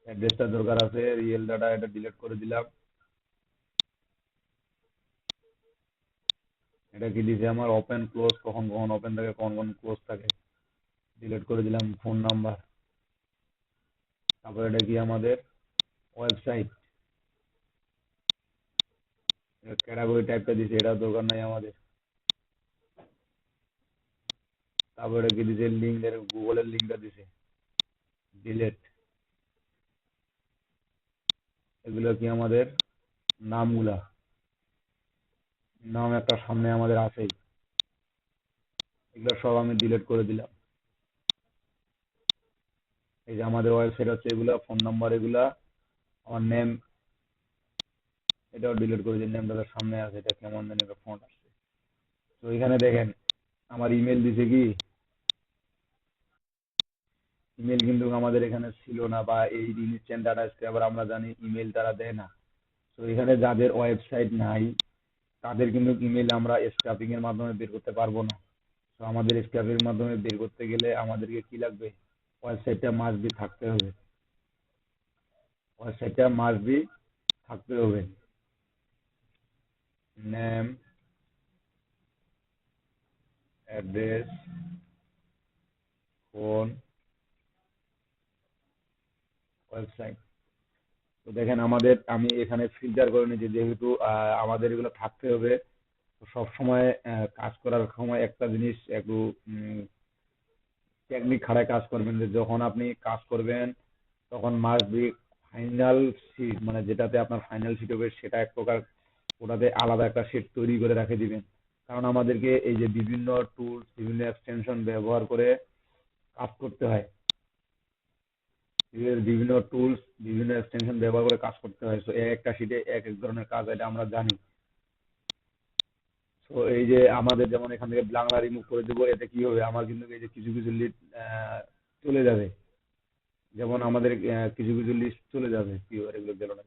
Speaker 1: অ্যাড্রেসটা দরকার আছে, রিয়েল ডাটা, এটা ডিলিট করে দিলাম। এটা কি দিছে আমার ওপেন ক্লোজ, কখন কখন ওপেন থাকে কখন কখন ক্লোজ থাকে, ডিলিট করে দিলাম। Phone number. তারপর এটা কি আমাদের ওয়েবসাইট, ক্যাটাগরি টাইপটা দিছে, এটা দরকার নাই আমাদের। তারপর এটা কি দিছে লিঙ্ক, গুগলের লিঙ্কটা দিছে, ডিলিট। এগুলো কি আমাদের নামগুলা, নাম একটা সামনে আমাদের আছেই, এগুলো সব আমি ডিলিট করে দিলাম। এই যে আমাদের ওয়েবসাইট হচ্ছে এগুলা, ফোন নাম্বার এগুলা, আমার নেম এটাও ডিলিট করে দিই। নেমটা সামনে আছে, এটা কেমন জানি একটা ফন্ট আসছে। তো এখানে দেখেন আমার ইমেল দিছে কি, ইমেল কিন্তু আমাদের এখানে ছিল না, বা এই ইনস্ট্যান্ট ডাটা স্ক্র্যাপার আমরা জানি ইমেল তারা দেয় না। তো এখানে যাদের ওয়েবসাইট নাই তাদের কিন্তু ইমেল আমরা স্ক্র্যাপিং এর মাধ্যমে বের করতে পারবো না। তো আমাদের স্ক্র্যাপিং এর মাধ্যমে বের করতে গেলে আমাদেরকে কি লাগবে? ওয়েবসাইটটা মাস্ট বি থাকতে হবে। ওয়েবসাইটটা মাস্ট বি থাকতে হবে। Name, address, phone, website. তো দেখেন আমাদের, আমি এখানে ফিল্টার করে নিয়েছি, যেহেতু আমাদের এগুলো থাকতে হবে। তো সব সময় কাজ করার সময় একটা জিনিস একটু টেকনিক খাড়ায় কাজ করবেন, যে যখন আপনি কাজ করবেন তখন মাস্ট বি ফাইনাল শিট, মানে যেটাতে আপনার ফাইনাল শিট হবে সেটা এক প্রকার, ওটাতে আলাদা একটা শিট তৈরি করে রেখে দিবেন। কারণ আমাদেরকে এই যে বিভিন্ন টুলস, বিভিন্ন এক্সটেনশন ব্যবহার করে কাজ করতে হয়। এর বিভিন্ন টুলস, বিভিন্ন এক্সটেনশন ব্যবহার করে কাজ করতে হয়। তো একটা শিটে এক এক ধরনের কাজ, এটা আমরা জানি। তো এই যে আমাদের যেমন এখান থেকে বাংলা রিমুভ করে দেবো, এতে কি হবে, আমার কিন্তু এই যে কিছু কিছু লিস্ট চলে যাবে। যেমন আমাদের কিছু কিছু লিস্ট চলে যাবে, কি হবে এগুলো গেল না,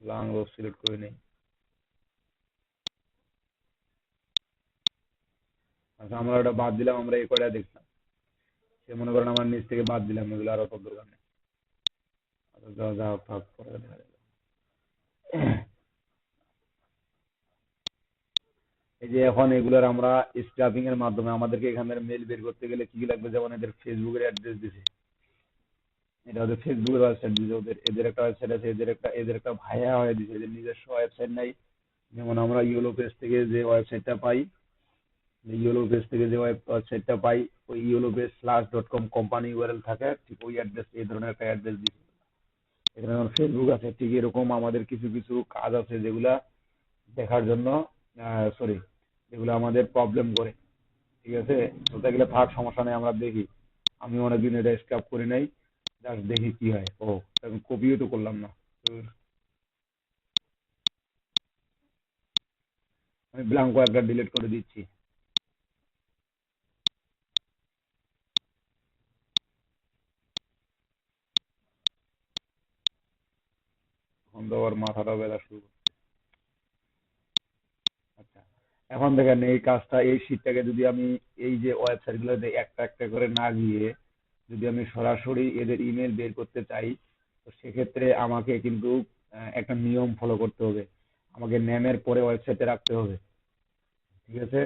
Speaker 1: বাংলা সিলেক্ট করে নেই। আচ্ছা, আমরা ওটা বাদ দিলাম, আমরা এই কয়টা দেখলাম। সে মনে করেন আমার নিচ থেকে বাদ দিলাম, এগুলো আর অত দরকার নেই। আচ্ছা, যা যা থাক, পরে দেখা যাবে। এই যে এখন এগুলোর আমরা স্ক্র্যাপিং এর মাধ্যমে আমাদেরকে এখানের মেল বের করতে গেলে কি কি লাগবে, যেমন এদের ফেসবুকের অ্যাড্রেস দিছে, এটা ওদের ফেসবুকের ওয়েবসাইট দিছে, এদের একটা ওয়েবসাইট আছে, এদের একটা ভাইয়া হয়ে দিছে, এদের নিজস্ব ওয়েবসাইট নাই। যেমন আমরা ইউলো পেজ থেকে যে ওয়েবসাইটটা পাই, ইয়েলো পেজ থেকে যে ওয়েবসাইটটা পাই, ওই yellow page /.com company URL থাকে, ঠিক ওই অ্যাড্রেস, এই ধরনের একটা অ্যাড্রেস দিচ্ছি। এখানে আমার ফেসবুক আছে, ঠিক এরকম আমাদের কিছু কিছু কাজ আছে যেগুলা দেখার জন্য, সরি, যেগুলো আমাদের প্রবলেম করে। ঠিক আছে, তো এগুলো থাক, সমস্যা নেই, আমরা দেখি। আমি অনেকদিন এটা স্ক্রাপ করি নাই, জাস্ট দেখি কি হয়। ও, এখন কপিও তো করলাম না। উম, আমি ব্ল্যাঙ্কো একটা ডিলিট করে দিচ্ছি। এখন তো আবার মাথাটা ব্যথা শুরু করছে। আচ্ছা, এখন দেখেন এই কাজটা, এই শীটটাকে যদি আমি এই যে ওয়েবসাইট গুলোতে একটা একটা করে না গিয়ে যদি আমি সরাসরি এদের ইমেল বের করতে চাই, তো সেক্ষেত্রে আমাকে কিন্তু একটা নিয়ম ফলো করতে হবে। আমাকে নেমের পরে ওয়েবসাইটে রাখতে হবে। ঠিক আছে,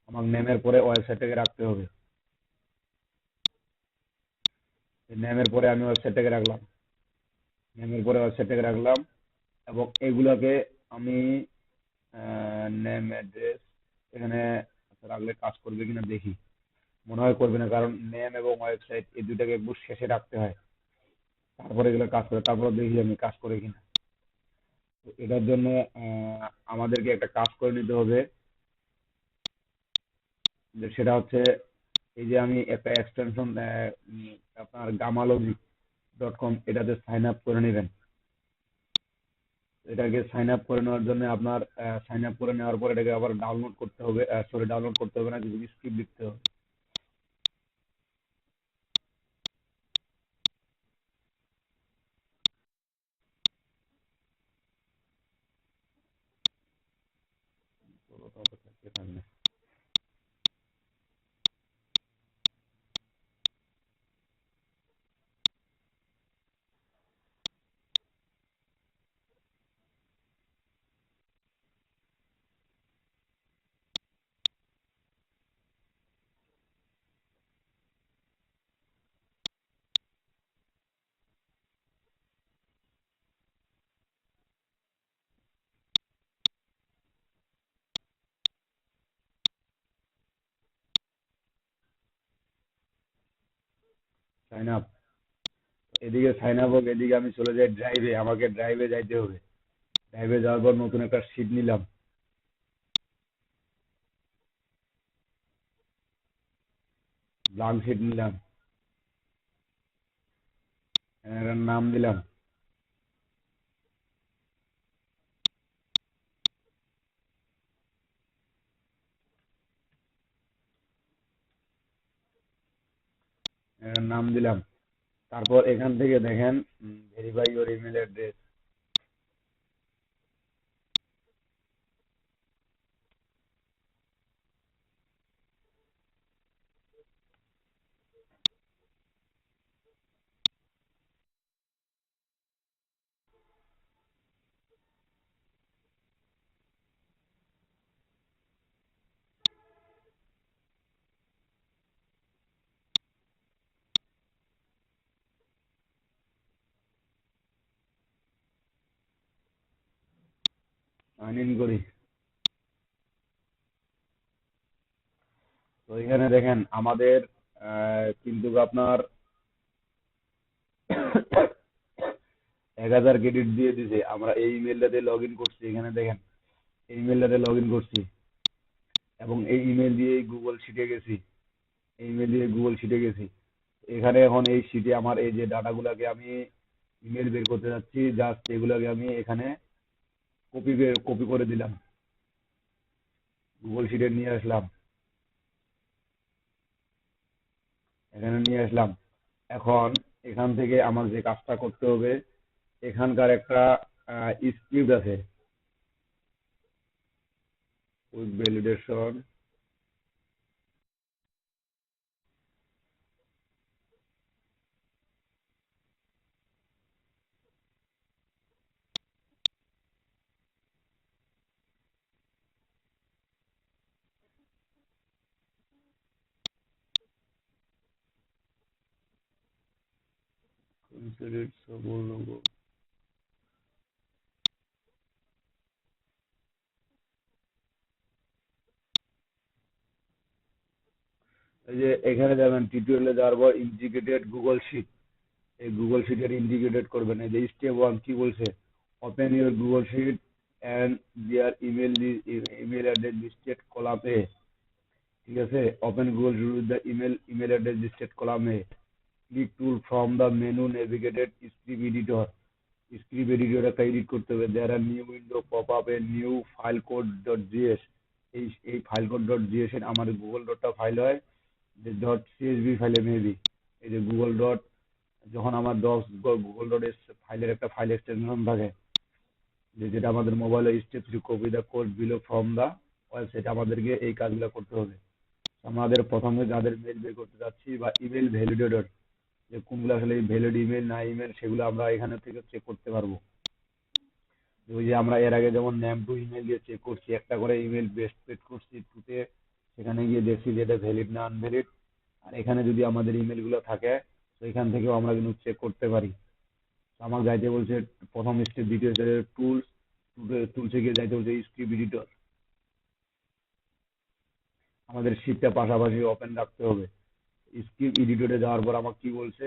Speaker 1: আমার নেমের পরে ওয়েবসাইটটাকে রাখতে হবে। নেমের পরে আমি ওয়েবসাইটটাকে রাখলাম, নেমের পরে ওয়েবসাইটটাকে রাখলাম, এবং এগুলাকে আমি নেম অ্যাড্রেস এখানে, আচ্ছা, রাখলে কাজ করবে কিনা দেখি। মনে হয় করবে না, কারণ নেম এবং ওয়েবসাইট এই দুইটাকে একটু শেষে রাখতে হয়, তারপরে এগুলো কাজ করে, তারপরে দেখি আমি কাজ করে কিনা। তো এটার জন্য আমাদেরকে একটা কাজ করে নিতে হবে, যে সেটা হচ্ছে, এই যে আমি একটা এক্সটেনশন, আপনার গামালজি.com, এটাতে সাইন আপ করে নেবেন। এটাকে সাইন আপ করে নেওয়ার জন্য আপনার সাইন আপ করে নেওয়ার পর এটাকে আবার ডাউনলোড করতে হবে, সরি, ডাউনলোড করতে হবে না, কিছু স্ক্রিপ্ট লিখতে হবে। সাইন আপ, এদিকে সাইন আপ হোক, এদিকে আমি চলে যাই ড্রাইভে, আমাকে ড্রাইভে যাইতে হবে। ড্রাইভে যাওয়ার পর নতুন একটা শিট নিলাম, ব্লাঙ্ক শিট নিলাম, এর নাম দিলাম, এর নাম দিলাম। তারপর এখান থেকে দেখেন, verify your email address, sign in করি। তো এখানে দেখেন আমাদের কিন্তু আপনার 1000 ক্রেডিট দিয়ে দিছে। আমরা এই ইমেলটাতে লগ ইন করছি, এখানে দেখেন এই ইমেলটাতে লগ ইন করছি, এবং এই ইমেল দিয়ে গুগল শিটে গেছি, এই ইমেল দিয়ে গুগল শিটে গেছি। এখানে এখন এই শিটে আমার এই যে ডাটাগুলোকে আমি ইমেল বের করতে যাচ্ছি, জাস্ট এগুলোকে আমি এখানে কপি করে দিলাম, গুগল শিটে নিয়ে আসলাম, এখানে নিয়ে আসলাম। এখন এখান থেকে আমার যে কাজটা করতে হবে, এখানকার একটা স্ক্রিপ্ট আছে, উইথ ভ্যালিডেশন, কনসিডার সবল লোগো। এই যে এখানে যাবেন, টিউটোরিয়ালে যাওয়ার পর ইন্টিগ্রেটেড গুগল শিট, এই গুগল শিটের ইন্টিগ্রেটেড করবেন। এই যে স্টেপ ওয়ান কি বলছে, open your Google sheet and there email address listed column A. ঠিক আছে, open Google sheet with the email address listed column A. Click tool from the menu navigated script editor. Script editor একটা edit করতে হবে। There are new window pop up a new file code dot GS. এই file code dot GS এর আমার Google ডটটা file হয় যে dot CSV ফাইলে maybe. এই যে গুগল ডট, যখন আমার গুগল ডট ফাইলের একটা ফাইল এক্সটেনশন থাকে, যেটা আমাদের মোবাইলে step three copy the code below from the website, আমাদেরকে এই কাজগুলো করতে হবে। আমাদের প্রথমে যাদের মেল বের করতে যাচ্ছি বা ইমেল ভ্যালিডেটর, যে কোনগুলো আসলে ভ্যালিড ইমেল না ইমেল, সেগুলো আমরা এখানে থেকে চেক করতে পারবো। ওই যে আমরা এর আগে যেমন নেম টু ইমেল দিয়ে চেক করছি, একটা করে ইমেল বেস্ট পেড করছি টুতে, সেখানে গিয়ে দেখছি যে এটা ভ্যালিড না আনভ্যালিড। আর এখানে যদি আমাদের ইমেলগুলো থাকে, তো এখান থেকেও আমরা কিন্তু চেক করতে পারি। আমাকে যাইতে বলছে প্রথম স্টেপ, দ্বিতীয় স্টেপ টুলস, টুলসে গিয়ে যাইতে বলছে স্ক্রিপ্ট এডিটর। আমাদের শিটটা পাশাপাশি ওপেন রাখতে হবে। স্ক্রিপ্ট এডিটরে যাওয়ার পর আমাকে কি বলছে,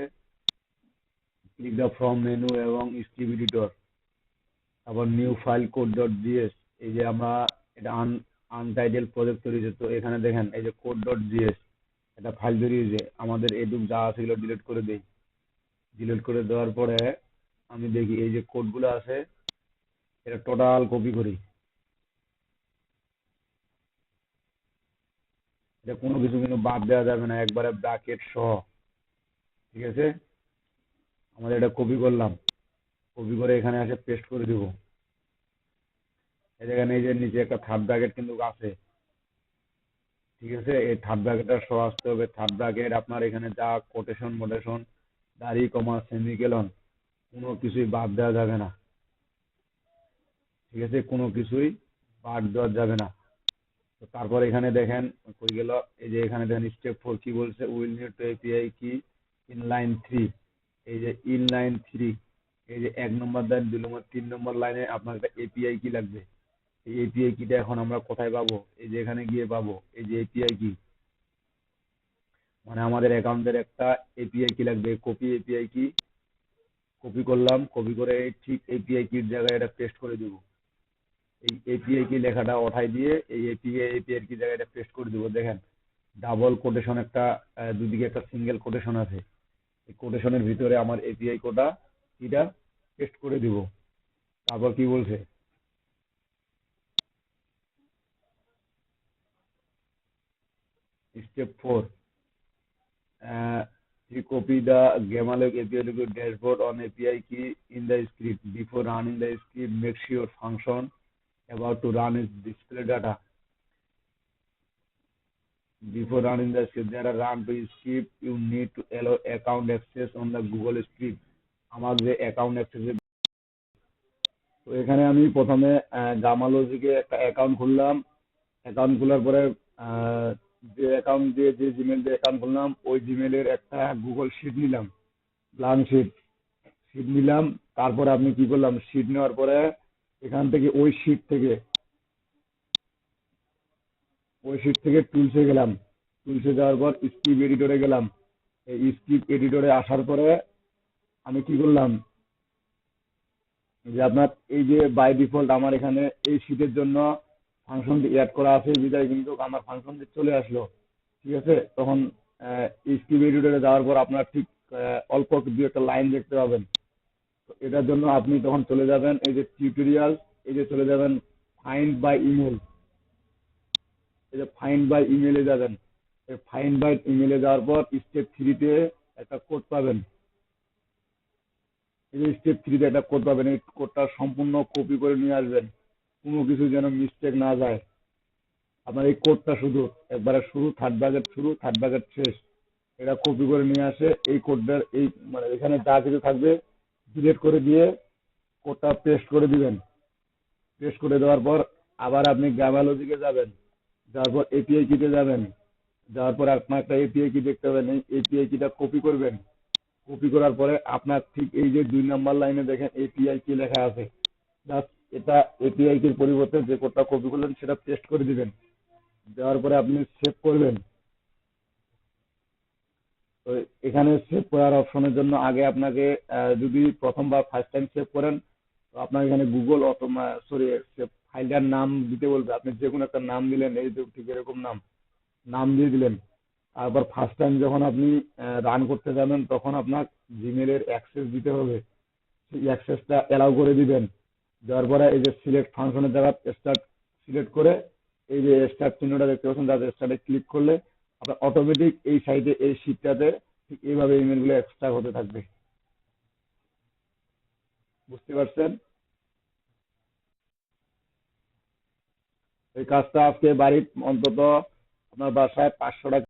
Speaker 1: ক্লিক দ্য ফ্রম মেনু এবং স্ক্রিপ্ট এডিটর, তারপর new file code dot GS. এই যে আমরা এটা আনটাইটেল প্রজেক্ট তৈরি হয়েছে, তো এখানে দেখেন এই যে কোড ডট জিএস একটা ফাইল তৈরি হয়েছে। আমাদের এটুক যা আছে এগুলো ডিলিট করে দেই। ডিলিট করে দেওয়ার পরে আমি দেখি এই যে কোডগুলো আছে, এটা টোটাল কপি করি। এটা কোনো কিছু কিন্তু বাদ দেওয়া যাবে না, একবারে ব্র্যাকেট সহ। ঠিক আছে, আমাদের এটা কপি করলাম, কপি করে এখানে এসে পেস্ট করে দিব। এখানে এই যে নিচে একটা থার্ড ব্র্যাকেট কিন্তু আছে। ঠিক আছে, এই থার্ড ব্র্যাকেটটা সহ আসতে হবে। থার্ড ব্র্যাকেট আপনার এখানে যা কোটেশন মোটেশন, দাড়ি কমা সেমিকোলন, কোনো কিছুই বাদ দেওয়া যাবে না। ঠিক আছে, কোনো কিছুই বাদ দেওয়া যাবে না। তো তারপর এখানে দেখেন কই গেল, এই যে এখানে দেখেন স্টেপ ফোর কি বলছে, উইল নিড টু এপিআই কি ইন লাইন থ্রি। এই যে ইন লাইন থ্রি, এই যে 1 নম্বর লাইন 2 নম্বর 3 নম্বর লাইনে আপনার একটা এপিআই কি লাগবে। এই এপিআই কিটা এখন আমরা কোথায় পাবো, এই যে এখানে গিয়ে পাবো। এই যে এপিআই কি, মানে আমাদের অ্যাকাউন্টের একটা এপিআই কি লাগবে। কপি এপিআই কি, কপি করলাম, কপি করে ঠিক এপিআই কির জায়গায় এটা পেস্ট করে দিব। এই এপিআই কি লেখাটা ওঠাই দিয়ে এই এপিআই কি জায়গায় এটা পেস্ট করে দিব। দেখেন ডাবল কোটেশন একটা, দুদিকে একটা সিঙ্গেল কোটেশন আছে। এই কোটেশনের ভিতরে আমার এপিআই কোডটা কিটা পেস্ট করে দিব। তারপর কি বলছে, step four, he copy the Gamalog API liquid dashboard on API key in the script. Before running the script, make sure function about to run is display data. Before running the script, there are run to script, you need to allow account access on the Google script. আমার যে account access, তো এখানে আমি প্রথমে গামালজিকে একটা account খুললাম। Account খোলার পরে যে অ্যাকাউন্ট দিয়ে যে জিমেল দিয়ে অ্যাকাউন্ট খুললাম, ওই জিমেলের একটা গুগল শিট নিলাম, ব্ল্যাঙ্ক শিট। শিট নিলাম, তারপরে আপনি কি করলাম, শিট নেওয়ার পরে এখান থেকে ওই শিট থেকে টুলসে গেলাম। টুলসে যাওয়ার পর স্ক্রিপ্ট এডিটরে গেলাম। এই স্ক্রিপ্ট এডিটরে আসার পরে আমি কি করলাম, যে আপনার এই যে বাই ডিফল্ট আমার এখানে এই শিটের জন্য ফাংশনটি অ্যাড করা আছে, বিদায় কিন্তু আমার ফাংশনটি চলে আসলো। ঠিক আছে, তখন স্ক্রিপ্ট এডিটরে যাওয়ার পর আপনার ঠিক অল্প দু একটা লাইন দেখতে পাবেন। তো এটার জন্য আপনি তখন চলে যাবেন এই যে টিউটোরিয়াল, এই যে চলে যাবেন ফাইন্ড বাই ইমেল। এই যে ফাইন্ড বাই ইমেলে যাবেন। এই ফাইন্ড বাই ইমেলে যাওয়ার পর স্টেপ থ্রিতে একটা কোড পাবেন। এই যে স্টেপ থ্রিতে একটা কোড পাবেন, এই কোডটা সম্পূর্ণ কপি করে নিয়ে আসবেন, কোনো কিছু যেন মিস্টেক না যায়। আপনার এই কোডটা শুধু একবারে শুরু থার্ড ব্র্যাকেট শেষ, এটা কপি করে নিয়ে আসে। এই কোডটার এই মানে এখানে যা কিছু থাকবে ডিলিট করে দিয়ে কোডটা পেস্ট করে দিবেন। পেস্ট করে দেওয়ার পর আবার আপনি গ্রামালজিকে যাবেন, যাওয়ার পর এপিআই কিতে যাবেন। যাওয়ার পর আপনার একটা এপিআই কি দেখতে পাবেন, এই এপিআই কিটা কপি করবেন। কপি করার পরে আপনার ঠিক এই যে 2 নম্বর লাইনে দেখেন এপিআই কি লেখা আছে, জাস্ট এটা এপিআই কির পরিবর্তে যে কোডটা কপি করলেন সেটা পেস্ট করে দিবেন। দেওয়ার পরে আপনি সেভ করবেন। তো এখানে সেভ করার অপশনের জন্য আগে আপনাকে যদি প্রথমবার ফার্স্ট টাইম সেভ করেন, তো আপনার এখানে গুগল অটোমা সরি ফাইলটার নাম দিতে বলবে। আপনি যে কোনো একটা নাম দিলেন, এই যে ঠিক এরকম নাম নাম দিয়ে দিলেন। তারপর ফার্স্ট টাইম যখন আপনি রান করতে যাবেন, তখন আপনার জিমেলের অ্যাক্সেস দিতে হবে। সেই অ্যাক্সেসটা অ্যালাউ করে দিবেন। দেওয়ার পরে এই যে সিলেক্ট ফাংশনের জায়গা স্টার্ট সিলেক্ট করে এই যে স্টার্ট চিহ্নটা দেখতে পাচ্ছেন, তাতে স্টার্টে ক্লিক করলে আপনার অটোমেটিক এই সাইটে এই শীটটাতে ঠিক এইভাবে ইমেলগুলো এক্সট্রা হতে থাকবে। বুঝতে পারছেন? এই কাজটা আজকে বাড়ির অন্তত আপনার বাসায় 500 টাকা